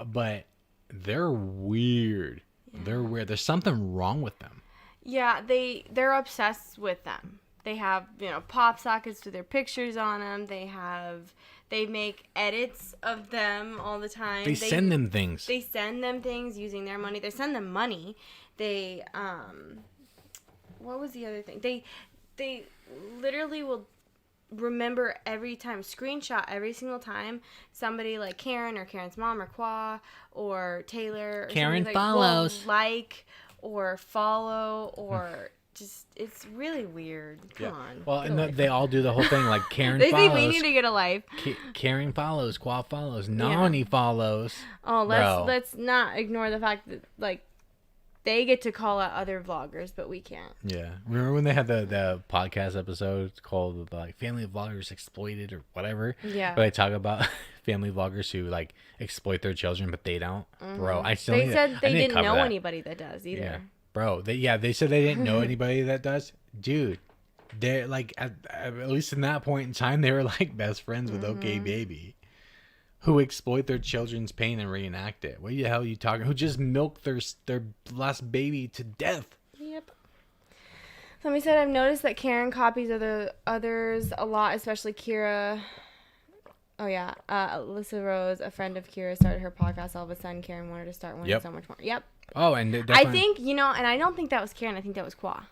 S1: But they're weird. They're weird. There's something wrong with them.
S2: Yeah, they're obsessed with them. They have, pop sockets with their pictures on them. They make edits of them all the time.
S1: They send them things.
S2: They send them things using their money. They send them money. They, what was the other thing? They literally will remember every time, screenshot every single time somebody like Karen or Karen's mom or Qua or Taylor or
S1: Karen
S2: like,
S1: follows.
S2: Or follow or just, it's really weird. Come on.
S1: Well, and they all do the whole thing like Karen
S2: they
S1: follows.
S2: think we need to get a life.
S1: Karen follows, Qua follows, Nani follows.
S2: Oh, let's not ignore the fact that like they get to call out other vloggers, but we can't.
S1: Yeah. Remember when they had the podcast episode called like Family Vloggers Exploited or whatever?
S2: Yeah.
S1: Where they talk about family vloggers who like exploit their children, but they don't. Bro, I still
S2: They said they didn't know
S1: that.
S2: anybody that does either.
S1: Yeah. Bro, they said they didn't know anybody that does. Dude, they're like, at least in that point in time, they were like best friends with KKandbaby. Who exploit their children's pain and reenact it. What the hell are you talking? Who just milked their last baby to death.
S2: Yep. Somebody said, I've noticed that Karen copies others a lot, especially Kira. Oh, yeah. Alyssa Rose, a friend of Kira, started her podcast. All of a sudden, Karen wanted to start one so much more. Yep.
S1: Oh, and
S2: I think, and I don't think that was Karen. I think that was Qua.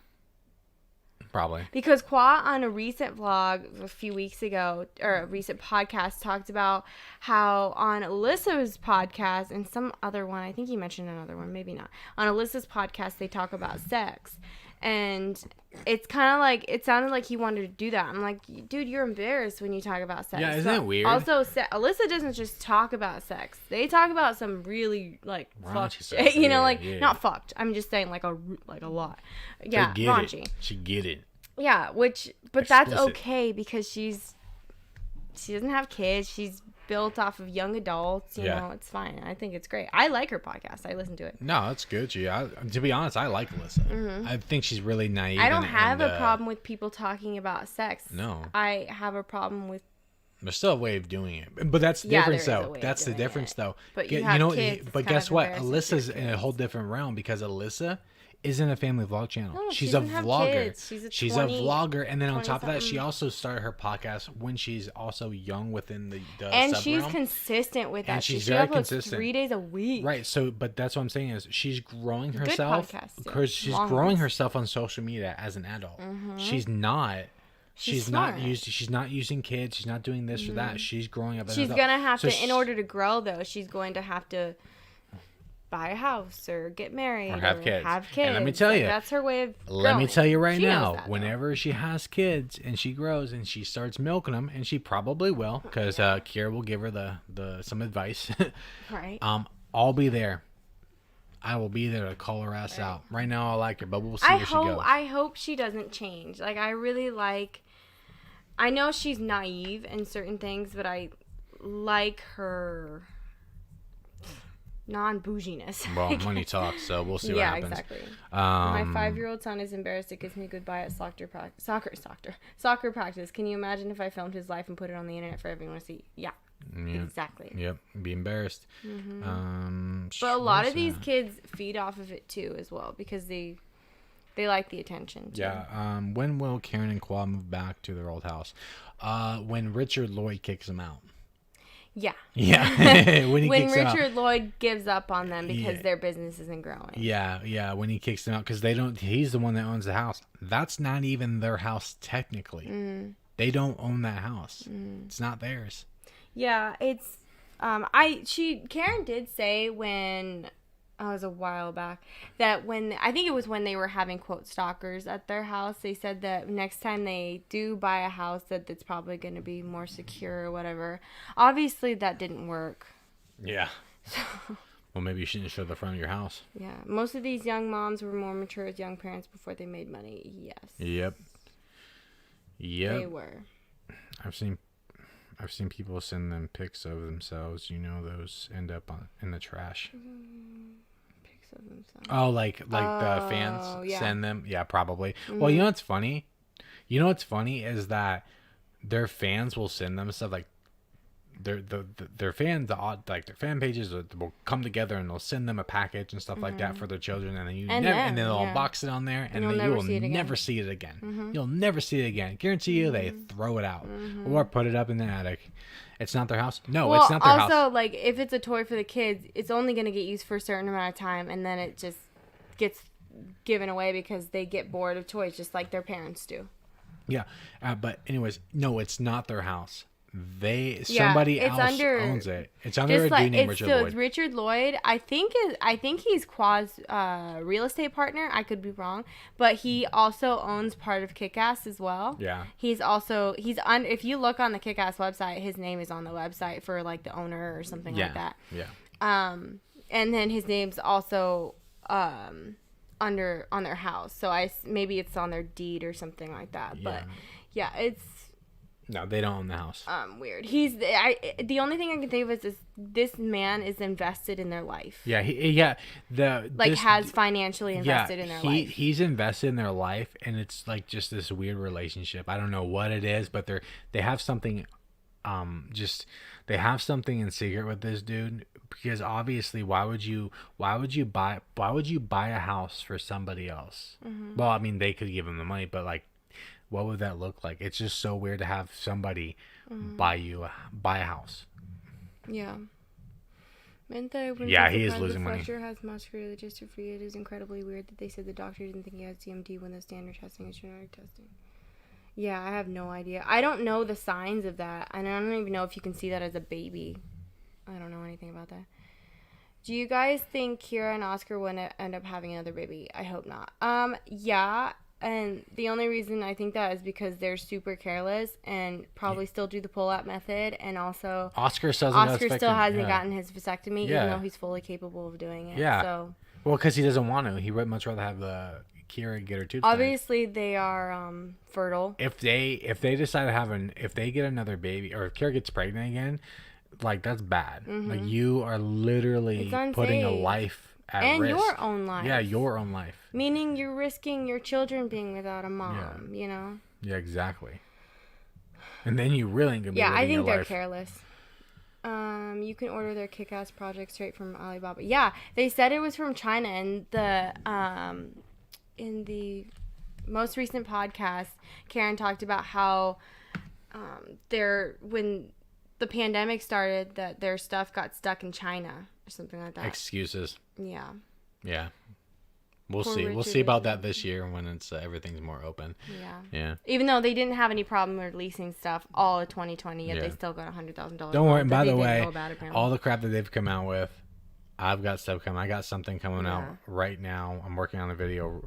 S1: Probably.
S2: Because Qua on a recent vlog a few weeks ago, or a recent podcast, talked about how on Alyssa's podcast and some other one, I think he mentioned another one, maybe not. On Alyssa's podcast, they talk about sex. And it's kind of like, it sounded like he wanted to do that. I'm like, dude, you're embarrassed when you talk about sex.
S1: Yeah, isn't that weird?
S2: Also, Alyssa doesn't just talk about sex. They talk about some really, like, fucked shit. Not fucked. I'm just saying, like a lot. Yeah, raunchy.
S1: She get it.
S2: Yeah, but
S1: Explicit.
S2: that's okay because she doesn't have kids. She's built off of young adults. You know, it's fine. I think it's great. I like her podcast. I listen to it.
S1: No, that's good. To be honest, I like Alyssa.
S2: Mm-hmm.
S1: I think she's really naive.
S2: I don't have a problem with people talking about sex.
S1: No.
S2: I have a problem with.
S1: There's still a way of doing it, but that's the difference, though. That's the difference, though.
S2: But you have kids,
S1: but guess what? Alyssa's in a whole different realm because Alyssa isn't a family vlog channel.
S2: No,
S1: she's a vlogger.
S2: She's a
S1: vlogger, and then on top of that, she also started her podcast when she's also young within the
S2: and
S1: sub-realm.
S2: she's consistent with that.
S1: And she's
S2: she
S1: very
S2: uploads
S1: consistent.
S2: 3 days a week.
S1: Right. So, but that's what I'm saying is she's growing herself
S2: because
S1: she's growing herself on social media as an adult.
S2: Mm-hmm.
S1: She's not. She's
S2: smart.
S1: She's not using kids. She's not doing this or that. She's growing up. As
S2: She's
S1: an
S2: gonna
S1: adult.
S2: have to, in order to grow, though. She's going to have to buy a house or get married
S1: or have kids. And let me tell you,
S2: that's her way of growing.
S1: Let me tell you right now,
S2: that,
S1: whenever she has kids and she grows and she starts milking them, and she probably will, because Kira will give her the some advice.
S2: Right.
S1: I'll be there. I will be there to call her ass out. Right now, I like her, but we'll see where she goes.
S2: I hope she doesn't change. Like, I really like. I know she's naive in certain things, but I like her non-bouginess.
S1: Well, money talks, so we'll see what happens.
S2: Yeah, exactly. My 5-year-old son is embarrassed to kiss me goodbye at soccer practice. Can you imagine if I filmed his life and put it on the internet for everyone to see? Yeah. Exactly.
S1: Yep. Be embarrassed.
S2: Mm-hmm. But a lot of these kids feed off of it too, as well, because they like the attention too.
S1: Yeah. When will Karen and Qua move back to their old house? When Richard Lloyd kicks them out.
S2: Yeah.
S1: Yeah. when
S2: Richard Lloyd gives up on them because their business isn't growing.
S1: Yeah. When he kicks them out, because he's the one that owns the house. That's not even their house technically. They don't own that house. It's not theirs.
S2: Yeah, it's Karen did say when it was a while back that I think it was when they were having quote stalkers at their house, they said that next time they do buy a house that it's probably going to be more secure or whatever. Obviously that didn't work.
S1: Yeah. Well, maybe you shouldn't show the front of your house.
S2: Yeah, most of these young moms were more mature as young parents before they made money. Yes.
S1: Yep.
S2: They were.
S1: I've seen people send them pics of themselves. Those end up in the trash.
S2: Pics of themselves.
S1: Oh, like the fans send them? Yeah, probably. Well, what's funny? Is that their fans will send them stuff like their fans, like their fan pages will come together and they'll send them a package and stuff like that for their children, and then and then they'll unbox it on there, and then you will never see it again. You'll never see it again. Guarantee you, they throw it out or put it up in the attic. It's not their house. No, it's not their house.
S2: Also, like if it's a toy for the kids, it's only going to get used for a certain amount of time, and then it just gets given away because they get bored of toys, just like their parents do.
S1: Yeah, but anyways, no, it's not their house. Somebody else owns it. It's under a dude named Richard Lloyd.
S2: It's Richard Lloyd. I think he's Qua's real estate partner. I could be wrong, but he also owns part of Kick-Ass as well.
S1: Yeah.
S2: If you look on the Kick-Ass website, his name is on the website for like the owner or something like that.
S1: Yeah.
S2: And then his name's also on their house. So maybe it's on their deed or something like that. Yeah. But yeah, it's.
S1: No, they don't own the house.
S2: Weird. The only thing I can think of is this man is invested in their life.
S1: Yeah,
S2: has financially invested in their life.
S1: He's invested in their life, and it's like just this weird relationship. I don't know what it is, but they have something, they have something in secret with this dude. Because obviously, why would you buy a house for somebody else? Mm-hmm. Well, I mean, they could give him the money, but like. What would that look like? It's just so weird to have somebody buy a house.
S2: Yeah.
S1: He is losing money.
S2: Fletcher has muscular dystrophy. It is incredibly weird that they said the doctor didn't think he has DMD when the standard testing is genetic testing. Yeah, I have no idea. I don't know the signs of that. And I don't even know if you can see that as a baby. I don't know anything about that. Do you guys think Kira and Oscar will end up having another baby? I hope not. Yeah. And the only reason I think that is because they're super careless and probably still do the pull-out method. And also,
S1: Oscar still hasn't
S2: gotten his vasectomy, even though he's fully capable of doing it.
S1: Yeah.
S2: So,
S1: well, because he doesn't want to. He would much rather have Kira get her tooth.
S2: Obviously, they are fertile.
S1: If they decide to if they get another baby, or if Kira gets pregnant again, like that's bad. Mm-hmm. Like you are literally putting a life. And risk.
S2: Your own life.
S1: Yeah, your own life.
S2: Meaning you're risking your children being without a mom, you know?
S1: Yeah, exactly. And then you really ain't gonna be living your life.
S2: Yeah, I think they're careless. You can order their Kick-Ass project straight from Alibaba. Yeah, they said it was from China, and in the most recent podcast, Karen talked about how when the pandemic started, that their stuff got stuck in China or something like that.
S1: Excuses.
S2: Yeah.
S1: Yeah. We'll see. We'll see about that this year when it's everything's more open.
S2: Yeah.
S1: Yeah.
S2: Even though they didn't have any problem releasing stuff all of 2020, yet they still got $100,000.
S1: Don't worry. By the way, all the crap that they've come out with, I've got stuff coming. I got something coming out right now. I'm working on a video.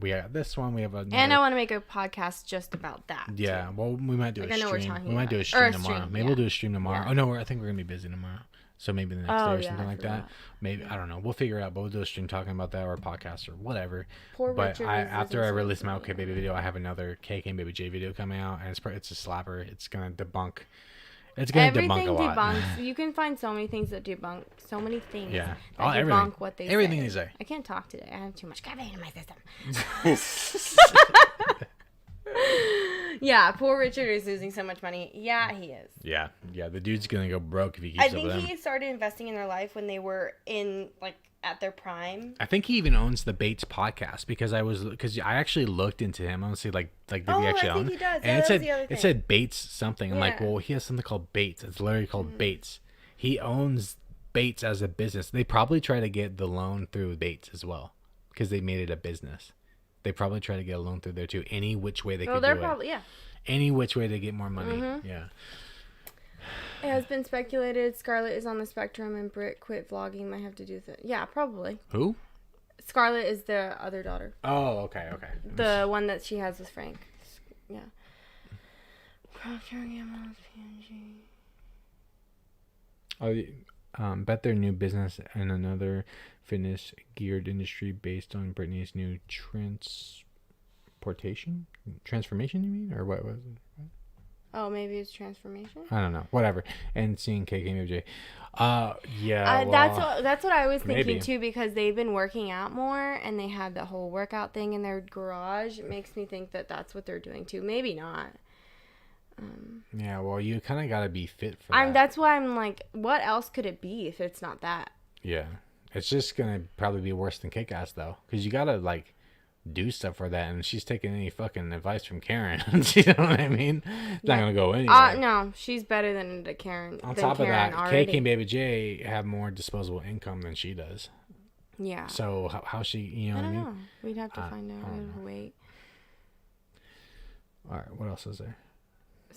S1: We have this one. We have another.
S2: And I want to make a podcast just about that.
S1: Yeah.
S2: Too.
S1: Well, we might do a stream. We might do a stream tomorrow. Maybe we'll do a stream tomorrow.
S2: Yeah.
S1: Oh no, I think we're gonna be busy tomorrow. So maybe the next day or something like that. Maybe, I don't know. We'll figure it out. But we'll do a stream talking about that or a podcast or whatever. But after I release my OK Baby video, I have another KKandbabyJ video coming out, and it's a slapper. It's gonna debunk. It's gonna debunk a lot.
S2: Debunks. You can find so many things that debunk so many things.
S1: Yeah.
S2: That debunk what they say.
S1: Everything they say.
S2: I can't talk today. I have too much caffeine in my system. Yeah, poor Richard is losing so much money. Yeah, he is.
S1: Yeah. The dude's gonna go broke if he keeps up with them.
S2: I think he started investing in their life when they were at their prime.
S1: I think he even owns the Bates podcast because I actually looked into him. I want to see like did he actually own?
S2: He does.
S1: And it said Bates something. I'm like, well, he has something called Bates. It's literally called Bates. He owns Bates as a business. They probably try to get the loan through Bates as well because they made it a business. They probably try to get a loan through there too. Any which way they could do it. Any which way to get more money. Mm-hmm. Yeah.
S2: It has been speculated Scarlett is on the spectrum and Britt quit vlogging. Might have to do with it. Yeah, probably.
S1: Who?
S2: Scarlett is the other daughter.
S1: Oh, okay.
S2: The one that she has with Frank. Yeah.
S1: Bet their new business and another fitness geared industry based on Britney's new transformation, you mean? Or what was it?
S2: Oh, maybe it's transformation?
S1: I don't know. Whatever. And seeing KKandbabyJ. Yeah.
S2: That's what I was thinking too, because they've been working out more and they had the whole workout thing in their garage. It makes me think that that's what they're doing too. Maybe not.
S1: Yeah, well, you kind of got to be fit for that.
S2: That's why I'm like, what else could it be if it's not that?
S1: Yeah. It's just going to probably be worse than Kick-Ass, though. Because you got to, like, do stuff for that. And she's taking any fucking advice from Karen. You know what I mean? It's not going to go anywhere.
S2: No, she's better than Karen.
S1: On top
S2: Karen
S1: of that,
S2: already.
S1: KKandbabyJ have more disposable income than she does.
S2: Yeah.
S1: So how she, you know what I mean?
S2: I don't know. We'd have to find out. We'd have to wait.
S1: All right, what else is there?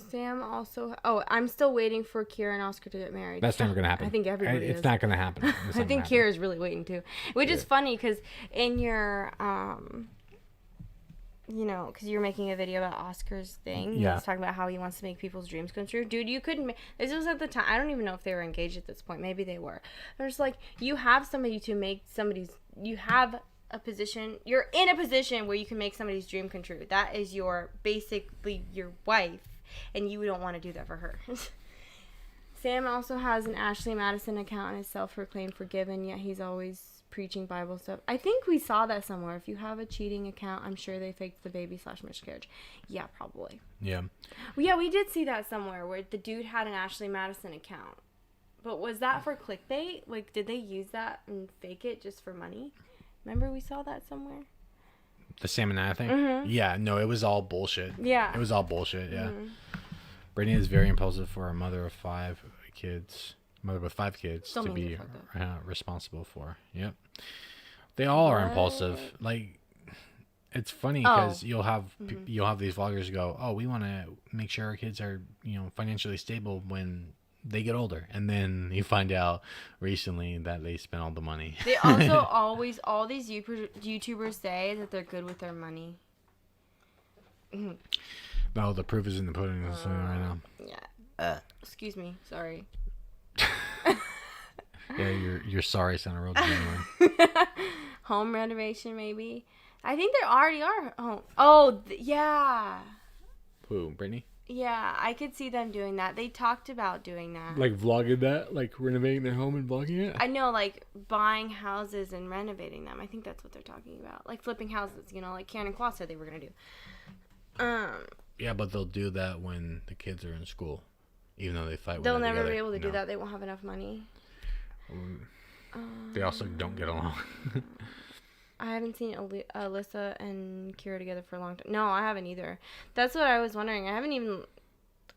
S2: Sam also. Oh, I'm still waiting for Kira and Oscar to get married.
S1: That's never gonna happen.
S2: I think everybody.
S1: It's not gonna happen.
S2: I think Kira's really waiting too, which is funny because in your you know, because you were making a video about Oscar's thing.
S1: Yeah.
S2: He was talking about how he wants to make people's dreams come true. Dude, you couldn't. This was at the time. I don't even know if they were engaged at this point. Maybe they were. There's like you have somebody to make somebody's. You have a position. You're in a position where you can make somebody's dream come true. That is basically your wife. And you don't want to do that for her. Sam also has an Ashley Madison account and is self-proclaimed forgiven, yet he's always preaching Bible stuff. I think we saw that somewhere. If you have a cheating account, I'm sure they faked the baby / miscarriage. Yeah, probably.
S1: Yeah.
S2: Well, yeah, we did see that somewhere where the dude had an Ashley Madison account. But was that for clickbait? Like, did they use that and fake it just for money? Remember we saw that somewhere?
S1: The Sam and Anna thing?
S2: Mm-hmm.
S1: Yeah, no, it was all bullshit.
S2: Yeah.
S1: It was all bullshit, yeah.
S2: Mm-hmm.
S1: Brittany is very impulsive for a mother with 5 kids
S2: Don't
S1: to
S2: mean
S1: be
S2: to fuck up.
S1: responsible for. Yep. They all are impulsive. Like, it's funny because you'll have these vloggers go, oh, we want to make sure our kids are, you know, financially stable when they get older, and then you find out recently that they spent all the money.
S2: They also all these YouTubers say that they're good with their money.
S1: No, the proof is in the pudding right now.
S2: Yeah. Excuse me. Sorry.
S1: Yeah, your sorry sounded real genuine.
S2: Home renovation, maybe. I think they already are home. Oh, yeah.
S1: Who, Brittany?
S2: Yeah, I could see them doing that. They talked about doing that.
S1: Like vlogging that? Like renovating their home and vlogging it?
S2: I know, like buying houses and renovating them. I think that's what they're talking about. Like flipping houses, you know, like Karen and Claus said they were going to do.
S1: Yeah, but they'll do that when the kids are in school. Even though they fight
S2: They'll
S1: when they're
S2: never
S1: together.
S2: be able to do that. They won't have enough money.
S1: They also don't get along.
S2: I haven't seen Alyssa and Kira together for a long time. No, I haven't either. That's what I was wondering.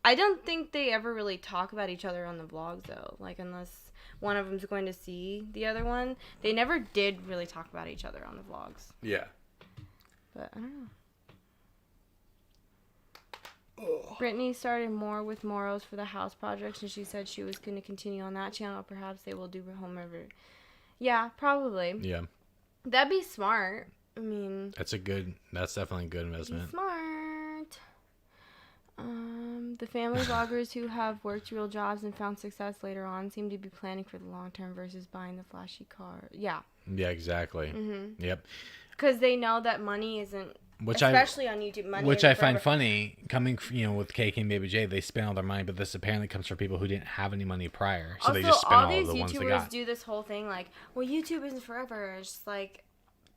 S2: I don't think they ever really talk about each other on the vlogs, though. Like, unless one of them's going to see the other one. They never did really talk about each other on the vlogs.
S1: Yeah.
S2: But, I don't know. Brittany started more with Moros for the house projects, and she said she was going to continue on that channel. Perhaps they will do home river. Yeah, probably.
S1: Yeah.
S2: That'd be smart. I mean,
S1: that's definitely a good investment.
S2: Smart. The family vloggers who have worked real jobs and found success later on seem to be planning for the long term versus buying the flashy car. Yeah.
S1: Yeah, exactly.
S2: Mm-hmm.
S1: Yep.
S2: Because they know that money isn't, especially on YouTube, money.
S1: Which I find funny, coming, you know, with KKandbabyJ, they spend all their money, but this apparently comes from people who didn't have any money prior, so
S2: also,
S1: they just spend all
S2: these
S1: the ones they
S2: YouTubers
S1: got.
S2: do this whole thing like, well, YouTube isn't forever. It's just like,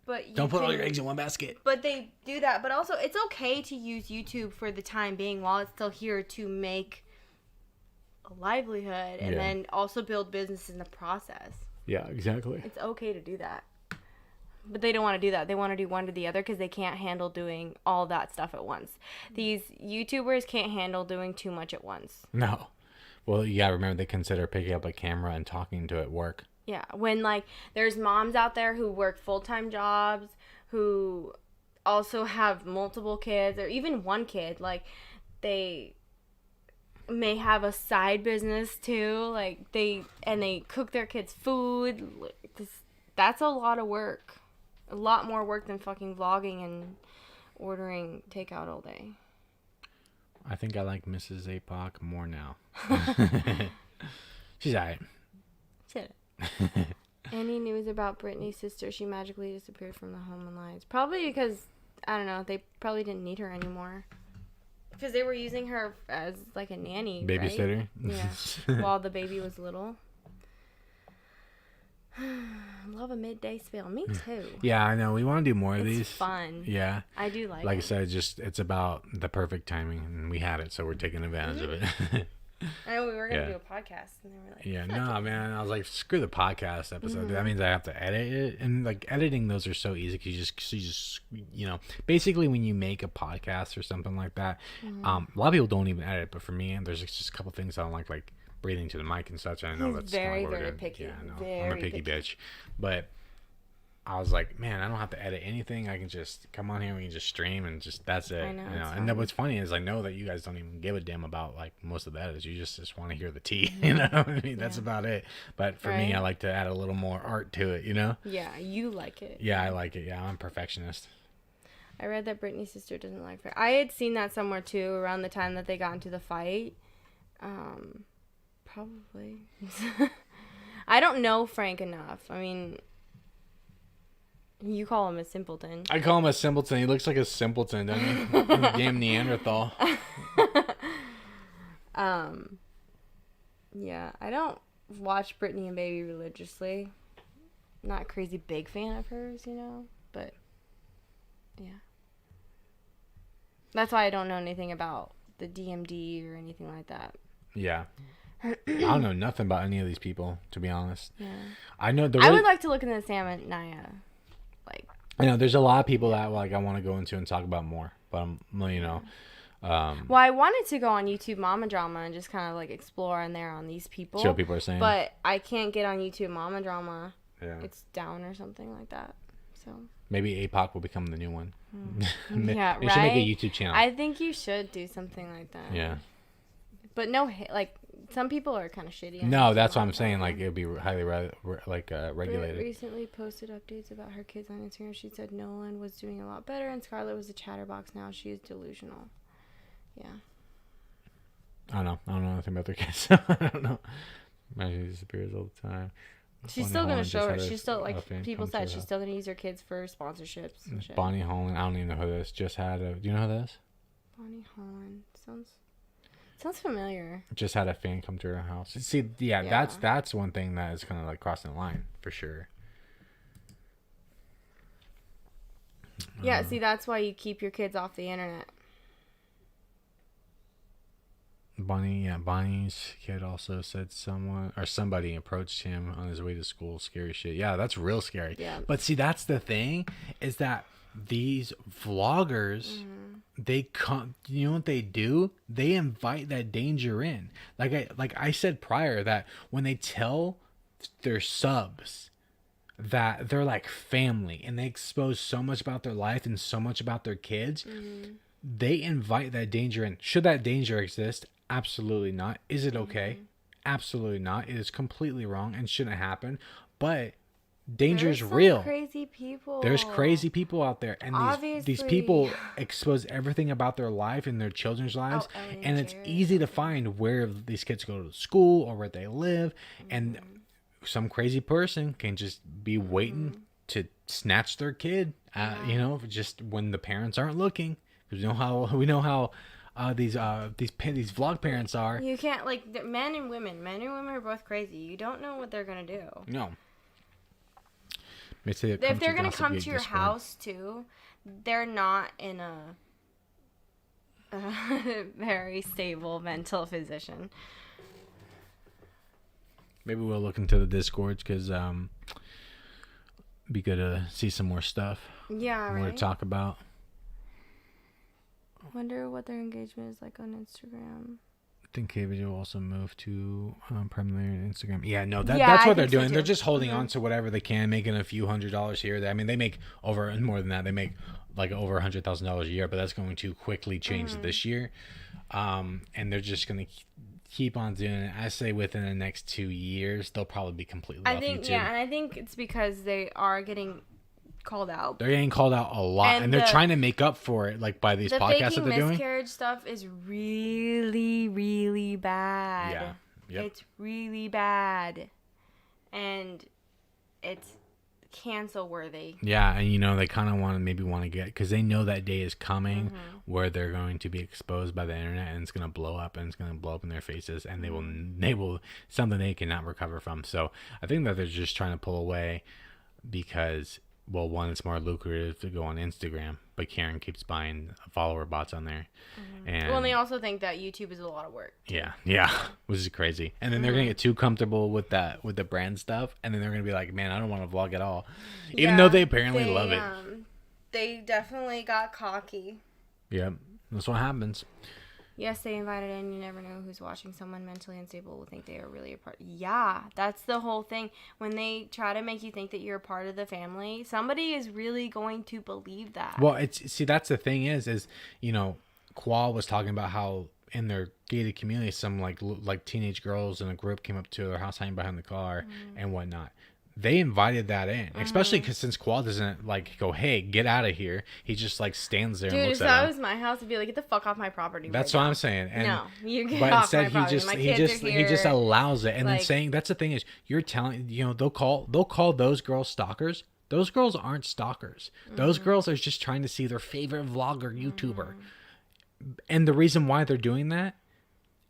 S2: but
S1: don't put all your eggs in one basket.
S2: But they do that. But also, it's okay to use YouTube for the time being while it's still here to make a livelihood and then also build business in the process.
S1: Yeah, exactly.
S2: It's okay to do that. But they don't want to do that. They want to do one to the other because they can't handle doing all that stuff at once. These YouTubers can't handle doing too much at once.
S1: No. Well, you gotta remember they consider picking up a camera and talking to it work.
S2: Yeah, when like there's moms out there who work full-time jobs, who also have multiple kids or even one kid, like they may have a side business too, like they cook their kids food. That's a lot of work. A lot more work than fucking vlogging and ordering takeout all day.
S1: I think I like Mrs. Apoc more now. She's alright.
S2: Shit. Any news about Brittany's sister? She magically disappeared from the home and lives. Probably because, I don't know, they probably didn't need her anymore. Because they were using her as like a nanny,
S1: babysitter.
S2: Right? Yeah. While the baby was little. Love a midday spill. Me too.
S1: Yeah, I know. We want to do more of these.
S2: It's fun.
S1: Yeah.
S2: I do like it.
S1: Like I said, it's about the perfect timing, and we had it, so we're taking advantage of it.
S2: I know we were going to do a podcast, and they were like,
S1: yeah, no, man. I was like, screw the podcast episode. That means I have to edit it. And, like, editing those are so easy because you just, basically when you make a podcast or something like that, a lot of people don't even edit. But for me, there's just a couple things I don't like breathing to the mic and such. I know that's
S2: very,
S1: kind of
S2: very picky.
S1: Yeah, I know.
S2: Very
S1: I'm a picky bitch. But I was like, man, I don't have to edit anything. I can just come on here, we can just stream, and just that's it.
S2: I know.
S1: And then what's funny is I know that you guys don't even give a damn about like most of the edits. You just want to hear the tea. You know what I mean? That's about it. But for me, I like to add a little more art to it.
S2: Yeah, you like it.
S1: Yeah, I like it. Yeah, I'm a perfectionist.
S2: I read that Brittany's sister doesn't like her. I had seen that somewhere too around the time that they got into the fight. Probably. I don't know Frank enough. I mean, you call him a simpleton.
S1: I call him a simpleton. He looks like a simpleton, doesn't he? Damn Neanderthal.
S2: Yeah, I don't watch Brittany and Baby religiously. Not a crazy big fan of hers, but yeah. That's why I don't know anything about the DMD or anything like that.
S1: Yeah. I don't know nothing about any of these people, to be honest.
S2: Yeah.
S1: I know
S2: I would like to look into Sam and Naya.
S1: I know there's a lot of people that like I want to go into and talk about more, but
S2: well, I wanted to go on YouTube Mama Drama and just kind of like explore in there on these people.
S1: See what people are saying.
S2: But I can't get on YouTube Mama Drama.
S1: Yeah.
S2: It's down or something like that. So
S1: maybe Apoc will become the new one.
S2: Yeah, right.
S1: You should make a YouTube channel.
S2: I think you should do something like that.
S1: Yeah.
S2: But no, like some people are kind of shitty.
S1: No, that's what I'm saying. Like it would be highly regulated.
S2: Britt recently posted updates about her kids on Instagram. She said Nolan was doing a lot better, and Scarlett was a chatterbox. Now she is delusional. Yeah.
S1: I don't know anything about their kids. I don't know. Imagine she disappears all the time.
S2: She's still gonna show her. She's still like people said. She's still gonna use her kids for sponsorships. And shit.
S1: Bonnie Holland. I don't even know who this. Just had a. Do you know who this?
S2: Bonnie Holland sounds familiar.
S1: Just had a fan come to her house. See, yeah. That's one thing that is kind of like crossing the line for sure.
S2: Yeah, see, that's why you keep your kids off the internet.
S1: Bonnie's kid also said somebody approached him on his way to school. Scary shit. Yeah, that's real scary.
S2: Yeah.
S1: But see, that's the thing is that these vloggers, they come. You know what they do? They invite that danger in. Like I said prior, that when they tell their subs that they're like family and they expose so much about their life and so much about their kids, they invite that danger in. Should that danger exist? Absolutely not. Is it okay? Absolutely not. It is completely wrong and shouldn't happen. But danger is real.
S2: Crazy people.
S1: There's crazy people out there, and these people expose everything about their life and their children's lives, and it's easy to find where these kids go to school or where they live, and some crazy person can just be waiting to snatch their kid. Just when the parents aren't looking, because we know how. These vlog parents are.
S2: You can't men and women are both crazy. You don't know what they're gonna do.
S1: No.
S2: If they're gonna come to your house too, they're not in a very stable mental position.
S1: Maybe we'll look into the Discords because be good to see some more stuff.
S2: Yeah,
S1: more to talk about.
S2: Wonder what their engagement is like on Instagram.
S1: I think KBJ will also move to primarily Instagram. Yeah, no, that's what they're doing. So they're just holding on to whatever they can, making a few $100s here. I mean, they make more than that. They make like over $100,000 a year, but that's going to quickly change this year. And they're just going to keep on doing it. I say within the next 2 years, they'll probably be completely off YouTube.
S2: Yeah, and I think it's because they are getting called out.
S1: They're getting called out a lot, and they're trying to make up for it, like by these podcasts that they're doing. The
S2: miscarriage stuff is really, really bad.
S1: Yeah, yep.
S2: It's really bad, and it's cancel worthy.
S1: Yeah, and you know they kind of want to get, because they know that day is coming where they're going to be exposed by the internet and it's going to blow up, and it's going to blow up in their faces, and they will something they cannot recover from. So I think that they're just trying to pull away because, well, one, it's more lucrative to go on Instagram, but Karen keeps buying follower bots on there. And
S2: Well, and they also think that YouTube is a lot of work.
S1: yeah, which is crazy. And then they're gonna get too comfortable with the brand stuff, and then they're gonna be like, man, I don't want to vlog at all, even though they apparently love it.
S2: They definitely got cocky.
S1: Yep, that's what happens.
S2: Yes, they invited in. You never know who's watching. Someone mentally unstable will think they are really a part. Yeah, that's the whole thing. When they try to make you think that you're a part of the family, somebody is really going to believe that.
S1: Well, that's the thing is you know, Qual was talking about how in their gated community, some like teenage girls in a group came up to their house hiding behind the car and whatnot. They invited that in, especially because since Qual doesn't like go, hey, get out of here. He just like stands there and looks
S2: Dude,
S1: at
S2: if that
S1: them.
S2: was my house, I'd be like, get the fuck off my property.
S1: That's what I'm saying. And,
S2: no, you get
S1: but
S2: off
S1: instead
S2: my property.
S1: he just allows it, and
S2: like,
S1: then saying that's the thing is you're telling, you know, they'll call those girls stalkers. Those girls aren't stalkers. Those girls are just trying to see their favorite vlogger, YouTuber, and the reason why they're doing that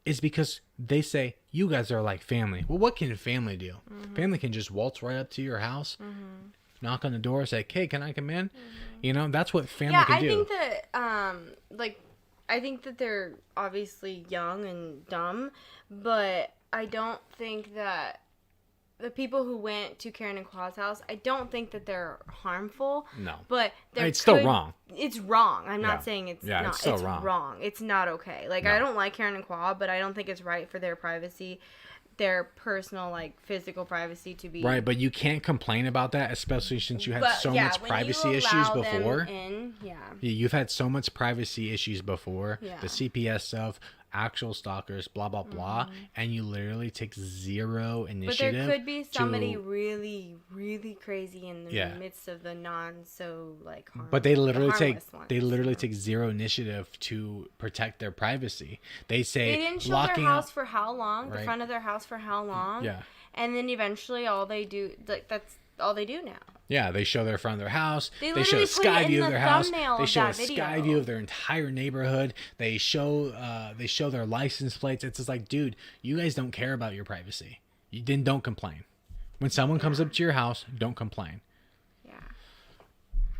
S1: is because they say you guys are like family. Well, what can family do? Family can just waltz right up to your house, knock on the door, say, "Hey, can I come in?" You know, that's what family can do.
S2: Yeah, I think that I think that they're obviously young and dumb, but I don't think that the people who went to Karen and Qual's house, I don't think that they're harmful.
S1: No.
S2: But
S1: it's still wrong.
S2: It's wrong. I'm not saying it's not.
S1: It's still
S2: wrong. It's not okay. Like,
S1: No.
S2: I don't like Karen and Qual, but I don't think it's right for their privacy, their personal, like, physical privacy to be...
S1: Right, but you can't complain about that, especially since you had so much privacy issues before. You've had so much privacy issues before.
S2: Yeah.
S1: The CPS stuff, actual stalkers, blah, blah, blah. And you literally take zero initiative.
S2: But there could be somebody really, really crazy in the midst of the harmless.
S1: But they literally take zero initiative to protect their privacy. They say
S2: they didn't show their house for how long? The front of their house for how long?
S1: Yeah.
S2: And then eventually all they do, that's all they do now.
S1: Yeah, they show their front of their house.
S2: They
S1: show a sky view of their house. They show a
S2: video.
S1: sky view of their entire neighborhood. They show their license plates. It's just like, dude, you guys don't care about your privacy. You then don't complain. When someone comes up to your house, don't complain.
S2: Yeah.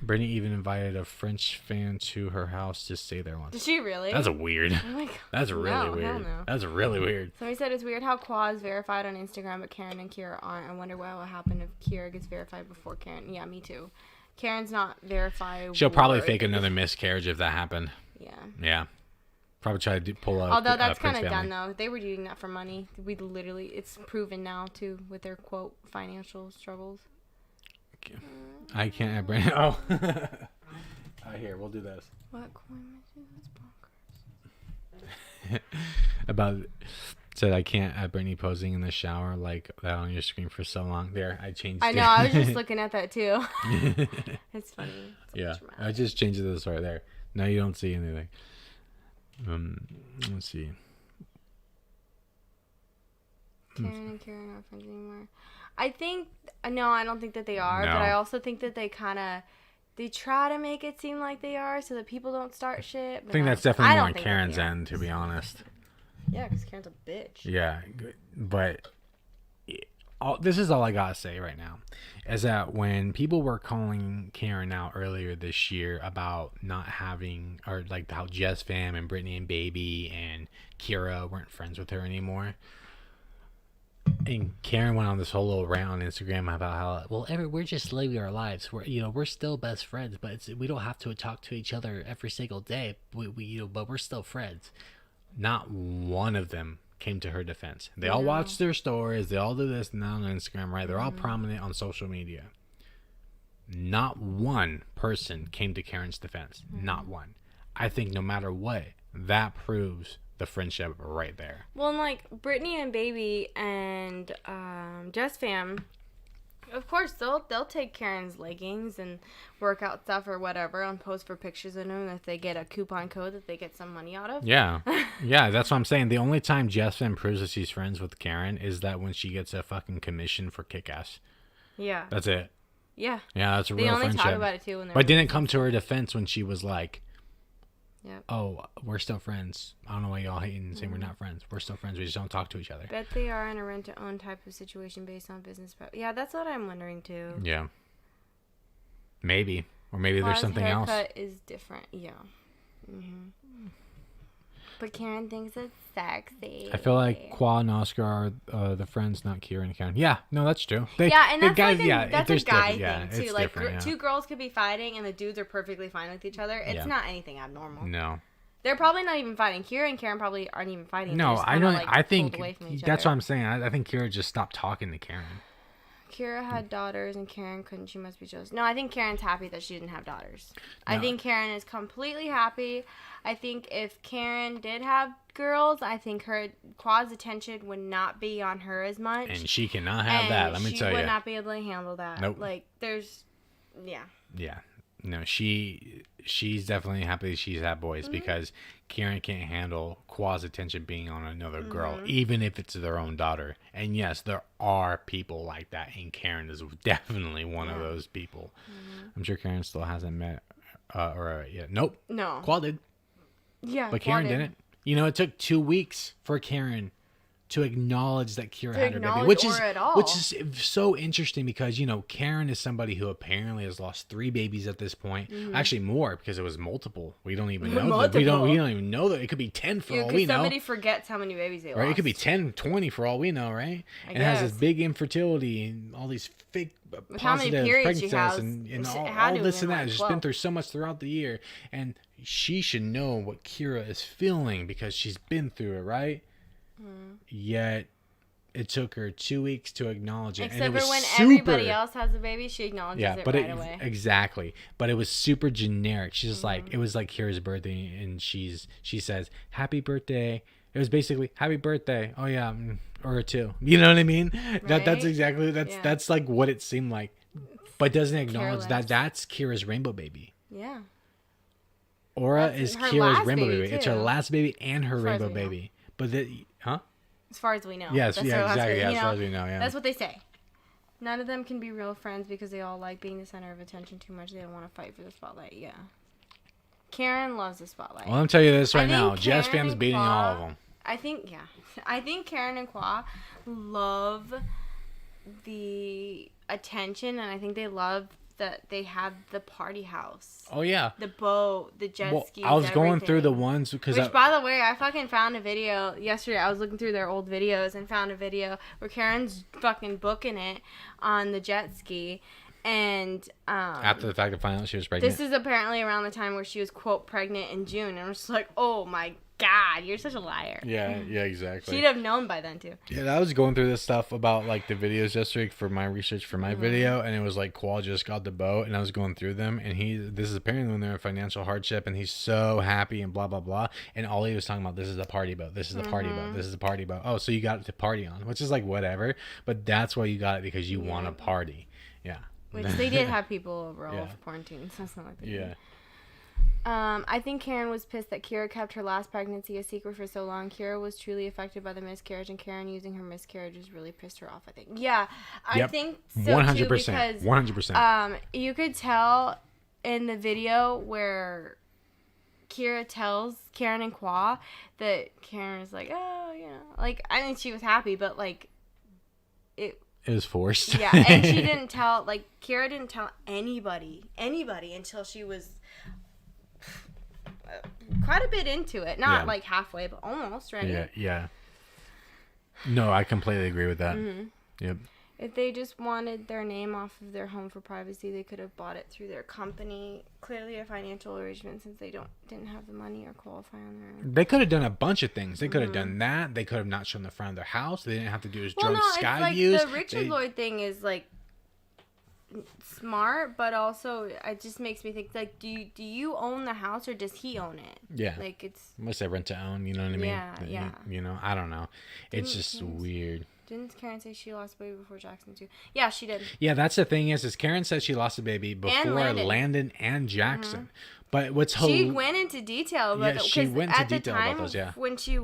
S1: Brittany even invited a French fan to her house to stay there once.
S2: Did she really?
S1: That's weird.
S2: Oh my God.
S1: That's really weird.
S2: Hell no.
S1: That's really weird.
S2: Somebody said it's weird how Qual is verified on Instagram, but Karen and Kira aren't. I wonder what will happen if Kira gets verified before Karen. Yeah, me too. Karen's not verified.
S1: She'll probably fake another miscarriage if that happened.
S2: Yeah.
S1: Yeah. Probably try to pull out.
S2: Although that's kind of done though. They were doing that for money. It's proven now too with their quote financial struggles.
S1: I can't add Brandon. Oh. Here, we'll do this.
S2: What coin that's bonkers.
S1: About said I can't have Brittany posing in the shower like that on your screen for so long. There, I changed.
S2: I know. I was just looking at that too. It's funny.
S1: Yeah, I just changed this right there. Now you don't see anything. Let's see.
S2: Karen and Karen aren't friends anymore. I don't think that they are,
S1: No.
S2: but I also think that they try to make it seem like they are so that people don't start shit.
S1: I think that's definitely more on Karen's end, to be honest.
S2: Yeah, because Karen's a bitch.
S1: Yeah, but this is all I gotta say right now, is that when people were calling Karen out earlier this year about not having, or like how JesssFam and Britneyandbaby and Kira weren't friends with her anymore, and Karen went on this whole little rant on Instagram about how, well, we're just living our lives. We're still best friends, but we don't have to talk to each other every single day. But we're still friends. Not one of them came to her defense. They all watch their stories. They all do this now on Instagram, right? They're all prominent on social media. Not one person came to Karen's defense. Not one. I think no matter what, that proves the friendship right there.
S2: Well, and like Britneyandbaby and JesssFam, of course they'll take Karen's leggings and workout stuff or whatever and post for pictures of them if they get a coupon code that they get some money out of.
S1: Yeah. Yeah, that's what I'm saying. The only time JesssFam proves that she's friends with Karen is that when she gets a fucking commission for Kick-Ass.
S2: Yeah.
S1: That's it.
S2: Yeah.
S1: Yeah, that's a
S2: They
S1: real
S2: only
S1: friendship.
S2: talk about it too when they're.
S1: But didn't come to her defense when she was like,
S2: Yep.
S1: "Oh, we're still friends. I don't know why y'all hating and saying we're not friends. We're still friends. We just don't talk to each other."
S2: Bet they are in a rent-to-own type of situation based on business. Yeah, that's what I'm wondering too.
S1: Yeah. Maybe, or maybe there's something else.
S2: Haircut is different. Yeah. But Karen thinks it's sexy.
S1: I feel like Qua and Oscar are the friends, not Kira and Karen. Yeah, no, that's true.
S2: Yeah, and that's
S1: guys,
S2: that's a guy thing too. Like
S1: yeah.
S2: two girls could be fighting and the dudes are perfectly fine with each other. It's not anything abnormal.
S1: No.
S2: They're probably not even fighting. Kira and Karen probably aren't even fighting.
S1: No, I don't. I think
S2: away from each
S1: that's
S2: other.
S1: what I'm saying. I think Kira just stopped talking to Karen.
S2: Kira had daughters and Karen couldn't. She must be jealous. No, I think Karen's happy that she didn't have daughters. No. I think Karen is completely happy. I think if Karen did have girls, I think her Qua's attention would not be on her as much.
S1: And she cannot have that. Let me tell you.
S2: She would not be able to handle that.
S1: Nope.
S2: Like there's, yeah.
S1: Yeah. No, she's definitely happy she's had boys because Karen can't handle Qua's attention being on another girl, even if it's their own daughter. And yes, there are people like that, and Karen is definitely one of those people. I'm sure Karen still hasn't met, nope.
S2: No.
S1: Qua did.
S2: Yeah,
S1: but Karen didn't. You know, it took 2 weeks for Karen to acknowledge that Kira had her baby, which is so interesting because, you know, Karen is somebody who apparently has lost 3 babies at this point. Actually more, because it was multiple. We don't even know that. We don't even know that. It could be 10 for all we know.
S2: Somebody forgets how many babies they lost.
S1: Right? It could be 10, 20 for all we know, right? And it has this big infertility and all these fake positive pregnancies and all this and that. It's just been through so much throughout the year. And she should know what Kira is feeling because she's been through it, right? Yet it took her 2 weeks to acknowledge it.
S2: Except
S1: and it was
S2: for when
S1: everybody
S2: else has a baby, she acknowledges it right away.
S1: Exactly. But it was super generic. She's just like, it was like Kira's birthday, and she says, "Happy birthday." It was basically, "Happy birthday." Oh yeah, or 2. You know what I mean? Right? That's exactly that's like what it seemed like. But doesn't acknowledge that that's Kira's rainbow baby.
S2: Yeah.
S1: Aura is Kira's rainbow baby. It's her last baby and her rainbow baby. But
S2: as far as we know.
S1: Yes, exactly. Yeah, as far as we know, yeah.
S2: That's what they say. None of them can be real friends because they all like being the center of attention too much. They don't want to fight for the spotlight. Yeah. Karen loves the spotlight.
S1: Well, I'm telling you this right now. JesssFam's beating all of them.
S2: I think Karen and Qua love the attention, and I think they love that they have the party house.
S1: Oh yeah.
S2: The boat, the jet skis.
S1: I was going through the ones because.
S2: Which, by the way, I fucking found a video yesterday. I was looking through their old videos and found a video where Karen's fucking booking it on the jet ski, and
S1: after the fact of finding out she was pregnant.
S2: This is apparently around the time where she was quote pregnant in June, and I'm just like, oh my God, you're such a liar.
S1: Yeah, exactly.
S2: She'd have known by then too.
S1: Yeah, I was going through this stuff about like the videos yesterday for my research for my video, and it was like Qua just got the boat, and I was going through them, and this is apparently when they're in financial hardship, and he's so happy and blah blah blah, and all he was talking about, this is a party boat, this is a party boat, this is a party boat. Oh, so you got it to party on, which is like whatever, but that's why you got it, because you want to party. Yeah.
S2: Which they did have people over all of quarantine, so it's not like that.
S1: Yeah.
S2: I think Karen was pissed that Kira kept her last pregnancy a secret for so long. Kira was truly affected by the miscarriage, and Karen using her miscarriages really pissed her off, I think. Yeah, I think so 100%, too, because
S1: 100%.
S2: You could tell in the video where Kira tells Karen and Qua that Karen is like, oh, you know, like, I mean, she was happy, but like, it
S1: was forced.
S2: Yeah, and she didn't tell, like, Kira didn't tell anybody until she was quite a bit into it. Not like halfway, but almost, right?
S1: Yeah. No, I completely agree with that. Yep.
S2: If they just wanted their name off of their home for privacy, they could have bought it through their company. Clearly a financial arrangement, since they didn't have the money or qualify on their own.
S1: They could have done a bunch of things. They could have done that. They could have not shown the front of their house. They didn't have to do drone sky
S2: like
S1: views.
S2: The Richard Lloyd thing is like smart, but also it just makes me think, like, do you own the house or does he own it?
S1: Yeah,
S2: like it's
S1: must say rent to own, you know what I mean?
S2: Yeah.
S1: You know, I don't know. It's just weird.
S2: Didn't Karen say she lost a baby before Jackson too? Yeah, she did.
S1: Yeah, that's the thing is Karen said she lost a baby before Landon and Jackson. But what's
S2: she went into detail about
S1: yeah, she went into detail about those. Yeah,
S2: when she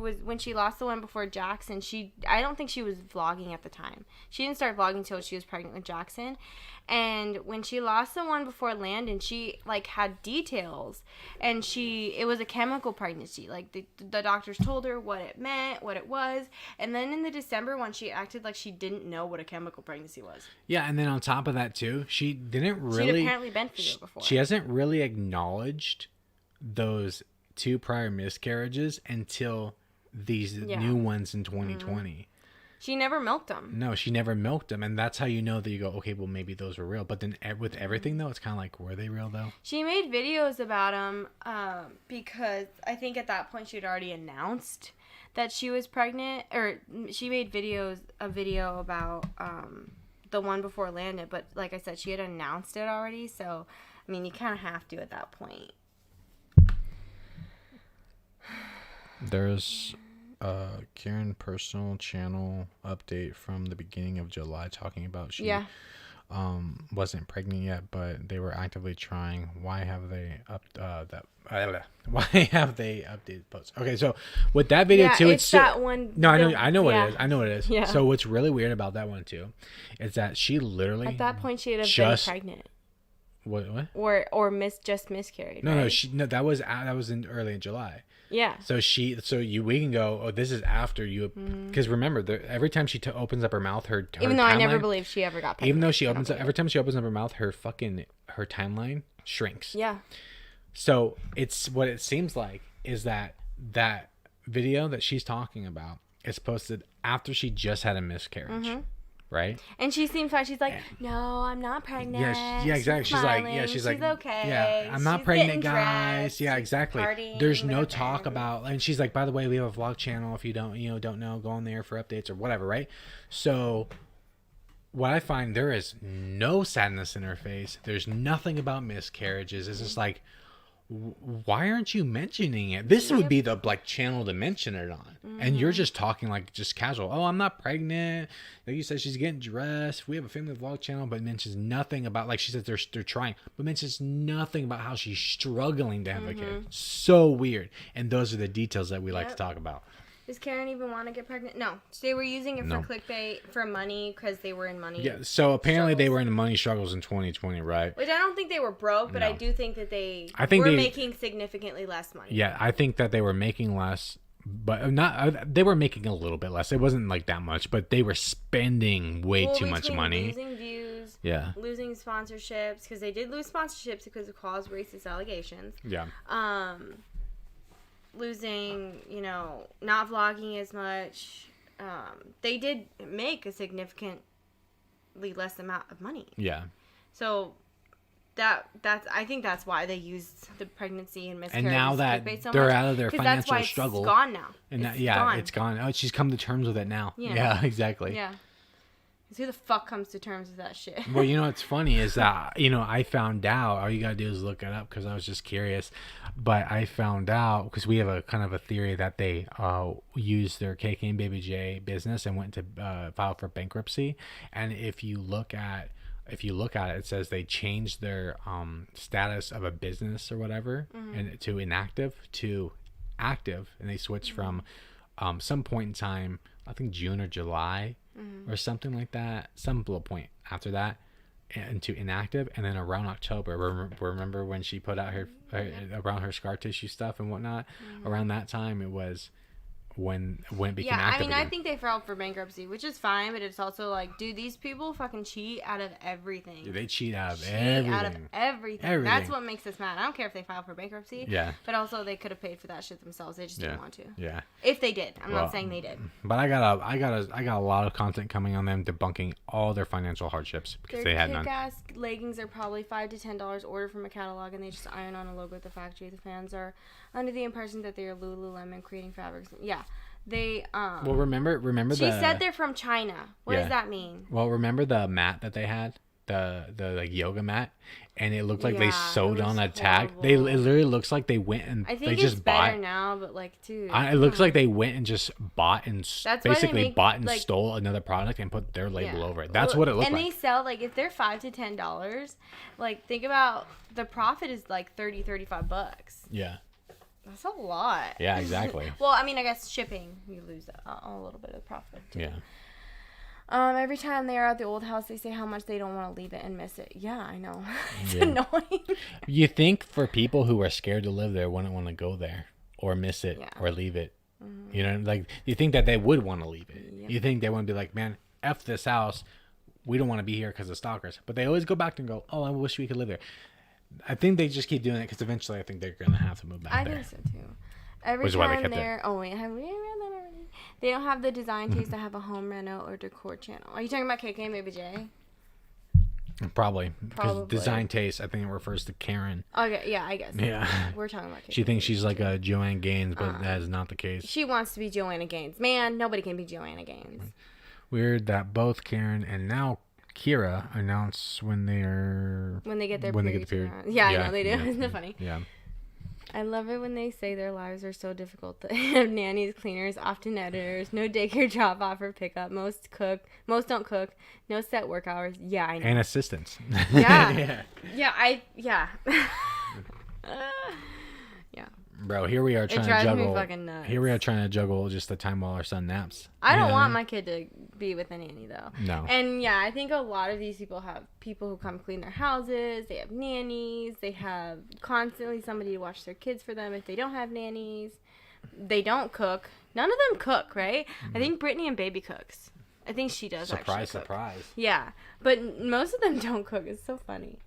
S2: lost the one before Jackson, I don't think she was vlogging at the time. She didn't start vlogging until she was pregnant with Jackson. And when she lost the one before Landon, she like had details, and it was a chemical pregnancy. Like the doctors told her what it meant, what it was, and then in the December one, she acted like she didn't know what a chemical pregnancy was.
S1: Yeah, and then on top of that too, she didn't really.
S2: She'd apparently been through it before.
S1: She hasn't really acknowledged those 2 prior miscarriages until these new ones in 2020.
S2: She never milked them.
S1: No, she never milked them, and that's how you know that you go, okay, well, maybe those were real. But then with everything, though, it's kind of like, were they real, though?
S2: She made videos about them because I think at that point she had already announced that she was pregnant, or she made a video about the one before Landon. But like I said, she had announced it already, so, I mean, you kind of have to at that point.
S1: There's Karen personal channel update from the beginning of July talking about she wasn't pregnant yet, but they were actively trying. Why have they why have they updated posts? Okay, so with that video too, it's
S2: that one.
S1: No, I know what it is. I know what it is.
S2: Yeah.
S1: So what's really weird about that one too is that she literally
S2: at that point she had been pregnant.
S1: What?
S2: Or miscarried.
S1: No,
S2: right?
S1: no, that was early in July.
S2: Yeah.
S1: So we can go, oh, this is after you, because remember, every time she opens up her mouth, her
S2: even though
S1: timeline,
S2: I never believed she ever got pregnant.
S1: Even though she opens up, every time she opens up her mouth, her timeline shrinks.
S2: Yeah. So
S1: it's what it seems like is that video that she's talking about is posted after she just had a miscarriage. Right?
S2: And she seems fine. She's like, no, I'm not pregnant.
S1: Yeah, exactly. She's like,
S2: okay.
S1: Yeah, I'm not pregnant, guys.
S2: Dressed.
S1: Yeah, exactly.
S2: Partying,
S1: there's no talk about, and she's like, by the way, we have a vlog channel. If you don't know, go on there for updates or whatever, right? So what I find, there is no sadness in her face. There's nothing about miscarriages. It's just like, why aren't you mentioning it? This would be the channel to mention it on, and you're just talking like just casual. Oh, I'm not pregnant. Like you said, she's getting dressed. We have a family vlog channel, but mentions nothing about, like she said, they're trying, but mentions nothing about how she's struggling to have a kid. So weird. And those are the details that we like to talk about.
S2: Does Karen even want to get pregnant? No. They were using it for clickbait, for money, because they were in money.
S1: Yeah, so apparently they were in money struggles in 2020, right?
S2: Which I don't think they were broke, but I do think that they were making significantly less money.
S1: Yeah, I think that they were making less, but not. They were making a little bit less. It wasn't like that much, but they were spending way too much money.
S2: Losing views, losing sponsorships, because they did lose sponsorships because of cause racist allegations.
S1: Yeah.
S2: Losing, not vlogging as much. They did make a significantly less amount of money.
S1: Yeah.
S2: So I think that's why they used the pregnancy and miscarriage.
S1: And now that they're out of their financial struggle,
S2: it's gone now.
S1: And it's gone. Oh, she's come to terms with it now. Yeah, exactly.
S2: Yeah. Who the fuck comes to terms with that shit?
S1: Well, what's funny is that, I found out, all you got to do is look it up because I was just curious. But I found out, because we have a kind of a theory that they used their KKandbabyJ business and went to file for bankruptcy. And if you look at it, it says they changed their status of a business or whatever and to inactive to active. And they switched from some point in time, I think June or July, or something like that, some little point after that, into inactive, and then around October, remember when she put out her around her scar tissue stuff and whatnot, around that time it was when it became active again.
S2: I think they filed for bankruptcy, which is fine, but it's also like, dude, these people fucking cheat out of everything.
S1: Dude, they cheat out of everything.
S2: That's what makes us mad. I don't care if they file for bankruptcy.
S1: Yeah.
S2: But also they could have paid for that shit themselves. They just didn't want to.
S1: Yeah.
S2: If they did. I'm not saying they did.
S1: But I got a lot of content coming on them debunking all their financial hardships because they had none. Their
S2: kick-ass leggings are probably $5 to $10 ordered from a catalog, and they just iron on a logo at the factory. The fans are under the impression that they are Lululemon creating fabrics. Yeah. They
S1: well, remember
S2: she said they're from China. What does that mean?
S1: Well, remember the mat that they had the like yoga mat, and it looked like they
S2: Yeah,
S1: sewed
S2: it
S1: on
S2: was
S1: a tag. It
S2: horrible.
S1: literally looks like they went and
S2: I
S1: they
S2: think
S1: just
S2: it's better
S1: bought.
S2: now, but like, dude.
S1: It looks like they went and just bought and
S2: That's why they
S1: basically
S2: make,
S1: bought and
S2: like-
S1: stole another product and put their label
S2: Yeah.
S1: over it. That's what it looked
S2: and
S1: like.
S2: they sell, like, if they're $5 to $10, like, think about the profit is like $35.
S1: Yeah.
S2: That's a lot.
S1: Yeah, exactly.
S2: Well, I mean, I guess shipping, you lose a little bit of profit, too.
S1: Yeah.
S2: Every time they're at the old house, they say how much they don't want to leave it and miss it. Yeah, I know. It's
S1: Yeah.
S2: annoying.
S1: You think for people who are scared to live there wouldn't want to go there or miss it
S2: Yeah.
S1: or leave it. You know, like you think that they would want to leave it.
S2: Yeah.
S1: You think they want to be like, man, F this house. We don't want to be here because of stalkers. But they always go back and go, oh, I wish we could live there. I think they just keep doing it because eventually I think they're going to have to move back
S2: I
S1: there.
S2: think so, too. Every
S1: Which is why they
S2: time
S1: kept it.
S2: they're... Oh, wait. Have we read that already? They don't have the design taste to have a home reno or decor channel. Are you talking about KKandbabyJ?
S1: Probably. Because
S2: Probably.
S1: design taste, I think it refers to Karen.
S2: Okay, yeah, I guess.
S1: Yeah.
S2: We're talking about KK.
S1: She thinks she's like a Joanne Gaines, but that is not the case.
S2: She wants to be Joanna Gaines. Man, nobody can be Joanna Gaines.
S1: Weird that both Karen and now Kira announce when they
S2: When they get their
S1: period.
S2: periods. Yeah, I know they do.
S1: Yeah.
S2: Isn't it funny?
S1: Yeah.
S2: I love it when they say their lives are so difficult. They have nannies, cleaners, often editors, no daycare drop off or pickup. Most don't cook, no set work hours. Yeah, I know.
S1: And assistants.
S2: Yeah. Yeah, yeah. Yeah.
S1: Bro, here we are trying to
S2: drives me
S1: juggle.
S2: fucking nuts.
S1: Here we are trying to juggle just the time while our son naps.
S2: I
S1: You
S2: don't
S1: know
S2: want
S1: what
S2: my kid to be with a nanny though.
S1: No.
S2: And yeah, I think a lot of these people have people who come clean their houses. They have nannies. They have constantly somebody to watch their kids for them if they don't have nannies. They don't cook. None of them cook, right? I think Britneyandbaby cooks. I think she does
S1: Surprise,
S2: actually cook.
S1: surprise.
S2: Yeah, but most of them don't cook. It's so funny.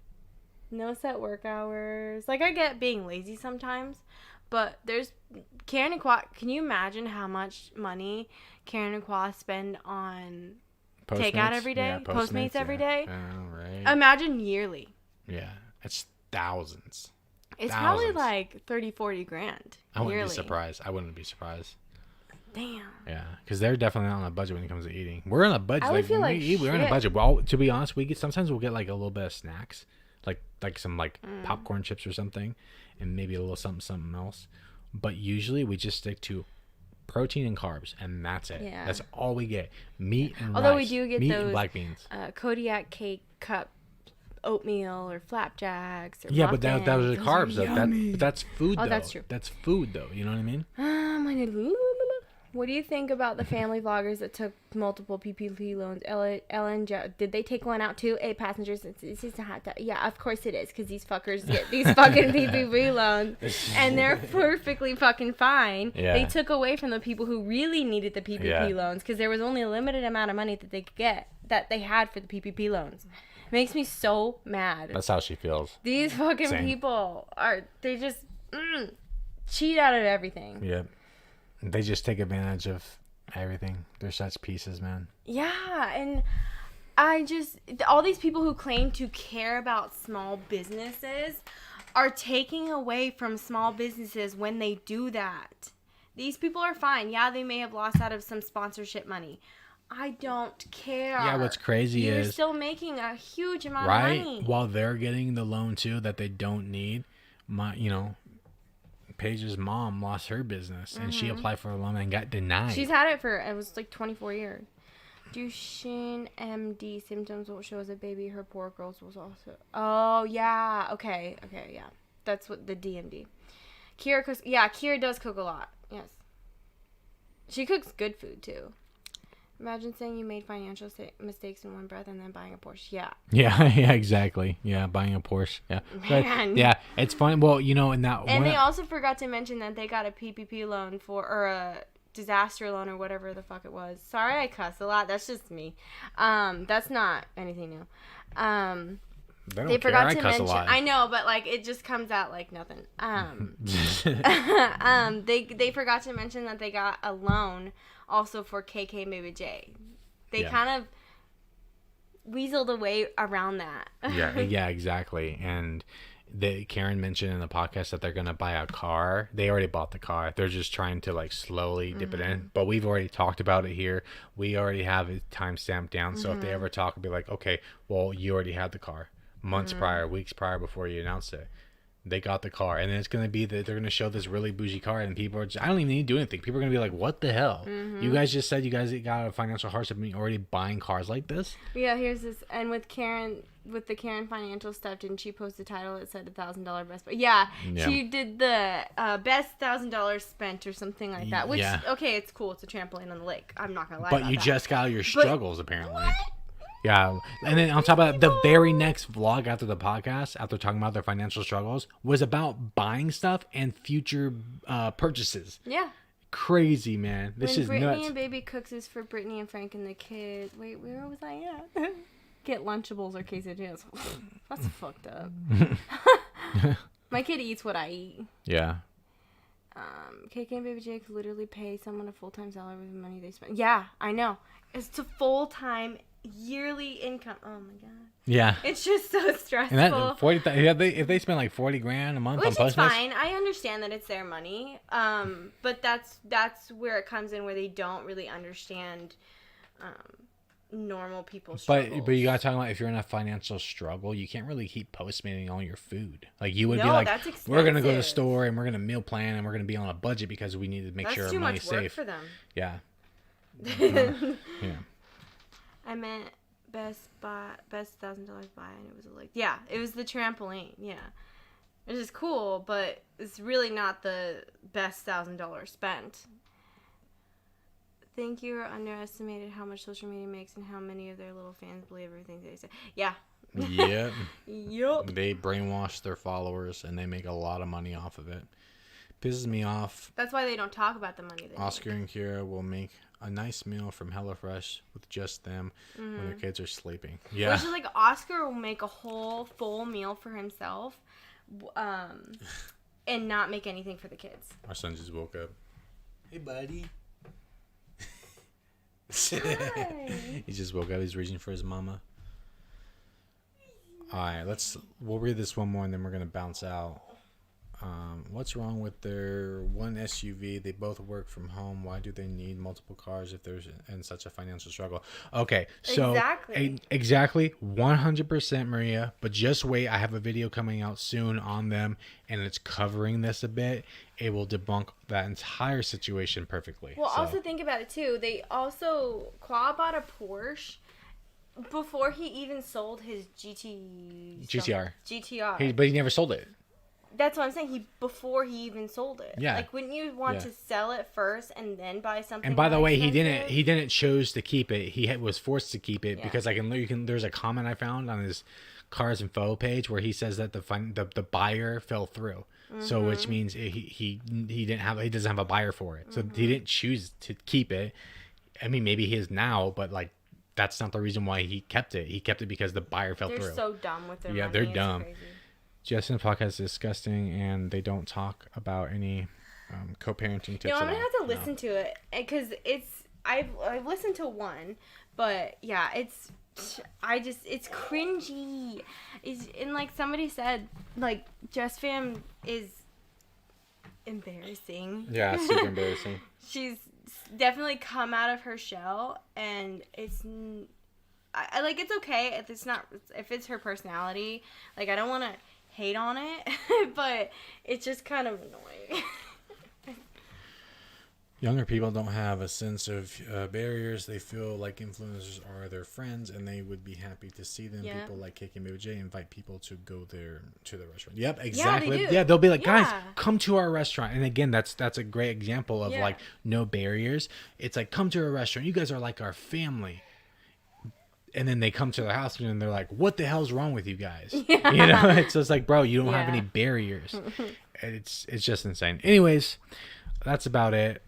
S2: No set work hours. Like, I get being lazy sometimes, but there's Karen and Kwa. Can you imagine how much money Karen and Kwa spend on takeout every day?
S1: Yeah,
S2: Postmates every day?
S1: I know, right?
S2: Imagine yearly.
S1: Yeah, it's thousands.
S2: It's probably
S1: Thousands.
S2: like 30-40 grand
S1: I wouldn't
S2: yearly.
S1: be surprised. I wouldn't be surprised.
S2: Damn.
S1: Yeah, because they're definitely not on a budget when it comes to eating. We're on a budget.
S2: I would feel
S1: when
S2: like
S1: we eat, we're on a
S2: shit.
S1: budget. Well, to be honest, sometimes we'll get like a little bit of snacks, like some popcorn chips or something, and maybe a little something else. But usually we just stick to protein and carbs, and that's it.
S2: Yeah.
S1: That's all we get. Meat and
S2: Although
S1: rice.
S2: we do get
S1: meat
S2: those
S1: and black beans.
S2: Kodiak cake cup oatmeal or flapjacks or
S1: Yeah, but that was
S2: muffins.
S1: the
S2: Those
S1: carbs
S2: are
S1: though.
S2: yummy.
S1: But that's food though.
S2: Oh, that's true.
S1: That's food though. You know what I mean?
S2: What do you think about the family vloggers that took multiple PPP loans? Ellen, did they take one out too? 8 passengers. It's just a hot dog. Yeah, of course it is, because these fuckers get these fucking PPP loans, and they're perfectly fucking fine.
S1: Yeah.
S2: They took away from the people who really needed the PPP
S1: Yeah.
S2: loans, because there was only a limited amount of money that they could get, that they had for the PPP loans. It makes me so mad.
S1: That's how she feels.
S2: These fucking
S1: Same.
S2: people they just cheat out of everything.
S1: Yeah. They just take advantage of everything. They're such pieces, man.
S2: Yeah, and all these people who claim to care about small businesses are taking away from small businesses when they do that. These people are fine. Yeah, they may have lost out of some sponsorship money. I don't care.
S1: Yeah, what's crazy
S2: You're
S1: is
S2: still making a huge amount of
S1: right
S2: money.
S1: while they're getting the loan too that they don't need. Paige's mom lost her business and she applied for a loan and got denied.
S2: She's had it was like 24 years. Duchenne MD symptoms will show as a baby. Her poor girls was also. Oh yeah, okay, yeah. That's what the DMD. Kira cooks. Yeah, Kira does cook a lot. Yes. She cooks good food too. Imagine saying you made financial mistakes in one breath and then buying a Porsche. Yeah.
S1: Yeah, exactly. Yeah, buying a Porsche. Yeah,
S2: Man.
S1: But, yeah, it's funny. Well, in that
S2: And they also forgot to mention that they got a PPP loan or a disaster loan or whatever the fuck it was. Sorry, I cuss a lot. That's just me. That's not anything new. They forgot to mention. I know, but like it just comes out like nothing. They forgot to mention that they got a loan also for KKandbabyJ. They kind of weaseled away around that.
S1: yeah, exactly. And Karen mentioned in the podcast that they're gonna buy a car. They already bought the car. They're just trying to like slowly dip it in. But we've already talked about it here. We already have it timestamped down. So if they ever talk, it'll be like, okay, well, you already had the car months prior, weeks prior before you announced it. They got the car, and then it's gonna be that they're gonna show this really bougie car, and people are just, I don't even need to do anything. People are gonna be like, "What the hell? You guys just said you guys got a financial hardship and you're already buying cars like this?"
S2: Yeah, here's this, and with Karen, with the Karen financial stuff, didn't she post a title that said $1,000 best? But yeah, she did the best $1,000 spent or something like that. Which okay, it's cool. It's a trampoline on the lake. I'm not gonna lie.
S1: But
S2: about
S1: you
S2: that.
S1: just got your struggles apparently. What? Yeah, and then on top of that, the very next vlog after the podcast, after talking about their financial struggles, was about buying stuff and future purchases.
S2: Yeah.
S1: Crazy, man. This is
S2: Brittany
S1: nuts.
S2: and Baby cooks is for Brittany and Frank and the kid. Wait, where was I at? Get Lunchables or quesadillas. That's fucked up. My kid eats what I eat.
S1: Yeah.
S2: KKandbabyJ's could literally pay someone a full-time salary with the money they spend. Yeah, I know. It's a full-time yearly income. Oh my god.
S1: Yeah.
S2: It's just so stressful.
S1: And that 40, if they spend like $40,000 a month on
S2: Which is
S1: Postmates,
S2: fine. I understand that it's their money. But that's where it comes in, where they don't really understand normal people's struggles.
S1: But you gotta talk about, if you're in a financial struggle, you can't really keep Postmating all your food. Like you would be like,
S2: that's expensive.
S1: we're gonna go to the store and we're gonna meal plan and we're gonna be on a budget because we need to make sure our money's
S2: too much work
S1: safe.
S2: for them.
S1: Yeah. Yeah.
S2: I meant best $1,000 buy, and it was it was the trampoline. Yeah, it is cool, but it's really not the best $1,000 spent. Think you underestimated how much social media makes and how many of their little fans believe everything they say. Yeah.
S1: Yep.
S2: Yup.
S1: They brainwash their followers and they make a lot of money off of it. Pisses me off.
S2: That's why they don't talk about the money they
S1: Oscar
S2: make.
S1: and Kira will make a nice meal from HelloFresh with just them when their kids are sleeping. Yeah.
S2: Which is like, Oscar will make a whole full meal for himself, and not make anything for the kids.
S1: Our son just woke up. Hey, buddy. He just woke up. He's reaching for his mama. All right, we'll read this one more and then we're gonna bounce out. What's wrong with their one SUV? They both work from home. Why do they need multiple cars if they're in such a financial struggle? Okay, so exactly 100%, Maria. But just wait, I have a video coming out soon on them, and it's covering this a bit. It will debunk that entire situation perfectly.
S2: Well, also think about it too. Qua bought a Porsche before he even sold his
S1: GTR.
S2: GTR.
S1: But he never sold it.
S2: That's what I'm saying. Before he even sold it.
S1: Yeah.
S2: Like, wouldn't you want to sell it first and then buy something?
S1: And by the way,
S2: expensive?
S1: he didn't choose to keep it. He was forced to keep it because there's a comment I found on his Cars and Info page where he says that the buyer fell through. So which means he doesn't have a buyer for it. So he didn't choose to keep it. I mean, maybe he is now, but like that's not the reason why he kept it. He kept it because the buyer fell through.
S2: They're so dumb with their money.
S1: Yeah, they're dumb.
S2: Crazy.
S1: JesssFam podcast is disgusting, and they don't talk about any co-parenting tips.
S2: I'm gonna have to listen to it because I've listened to one, but yeah, it's cringy. And like somebody said, like JesssFam is embarrassing.
S1: Yeah, super embarrassing.
S2: She's definitely come out of her shell, and it's. I like, it's okay if it's her personality. Like, I don't want to hate on it, but it's just kind of annoying.
S1: Younger people don't have a sense of barriers. They feel like influencers are their friends, and they would be happy to see them. People like KKandbabyJ invite people to go there to the restaurant. Yep, exactly.
S2: Yeah,
S1: they'll be like, guys, come to our restaurant. And again, that's a great example of like no barriers. It's like, come to our restaurant. You guys are like our family. And then they come to the house and they're like, what the hell's wrong with you guys? Yeah. You know, it's just like, bro, you don't have any barriers. And it's just insane. Anyways, that's about it.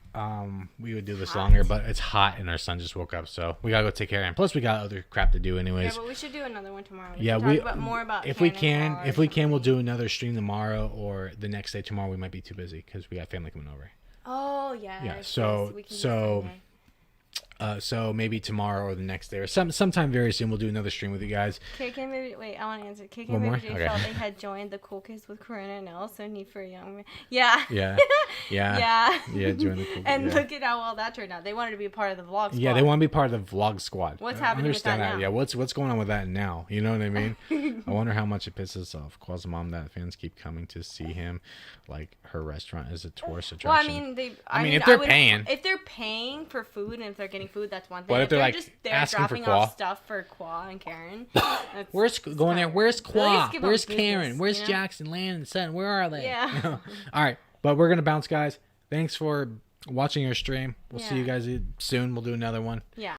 S1: We would do this longer, but it's hot and our son just woke up, so we gotta go take care of him. Plus, we got other crap to do anyways.
S2: Yeah, but we should do another one tomorrow.
S1: We
S2: talk about more about
S1: if we can, we'll do another stream tomorrow or the next day. Tomorrow we might be too busy because we got family coming over.
S2: Oh yeah.
S1: Yeah. So So maybe tomorrow or the next day or sometime very soon we'll do another stream with you guys.
S2: KKandbaby, wait, I want to answer.
S1: One more?
S2: KKandbabyJ
S1: Okay.
S2: felt they had joined the Cool Kids with Corona and also need for a young man. Yeah.
S1: Yeah.
S2: Yeah.
S1: Yeah, join the cool.
S2: And
S1: yeah.
S2: look at how well that turned out. They wanted to be a part of the vlog squad.
S1: Yeah, they want to be part of the vlog squad.
S2: What's
S1: I
S2: happening with that
S1: understand
S2: now?
S1: Yeah, what's going on with that now? You know what I mean? I wonder how much it pisses off Qua's mom that fans keep coming to see him. Like her restaurant is a tourist attraction.
S2: Well,
S1: I mean, if they're paying.
S2: If they're paying for food and if they're getting food, that's one thing.
S1: What if they're like
S2: just there
S1: asking for
S2: dropping
S1: Qua?
S2: off stuff for Qua and Karen?
S1: Where's going there? Where's
S2: At
S1: Qua?
S2: least give 'em
S1: Where's
S2: business,
S1: Karen? Where's
S2: you know?
S1: Jackson, Landon, Son? Where are they?
S2: Yeah.
S1: All right, but we're gonna bounce, guys. Thanks for watching our stream. We'll see you
S2: Yeah.
S1: guys soon. We'll do another one.
S2: Yeah.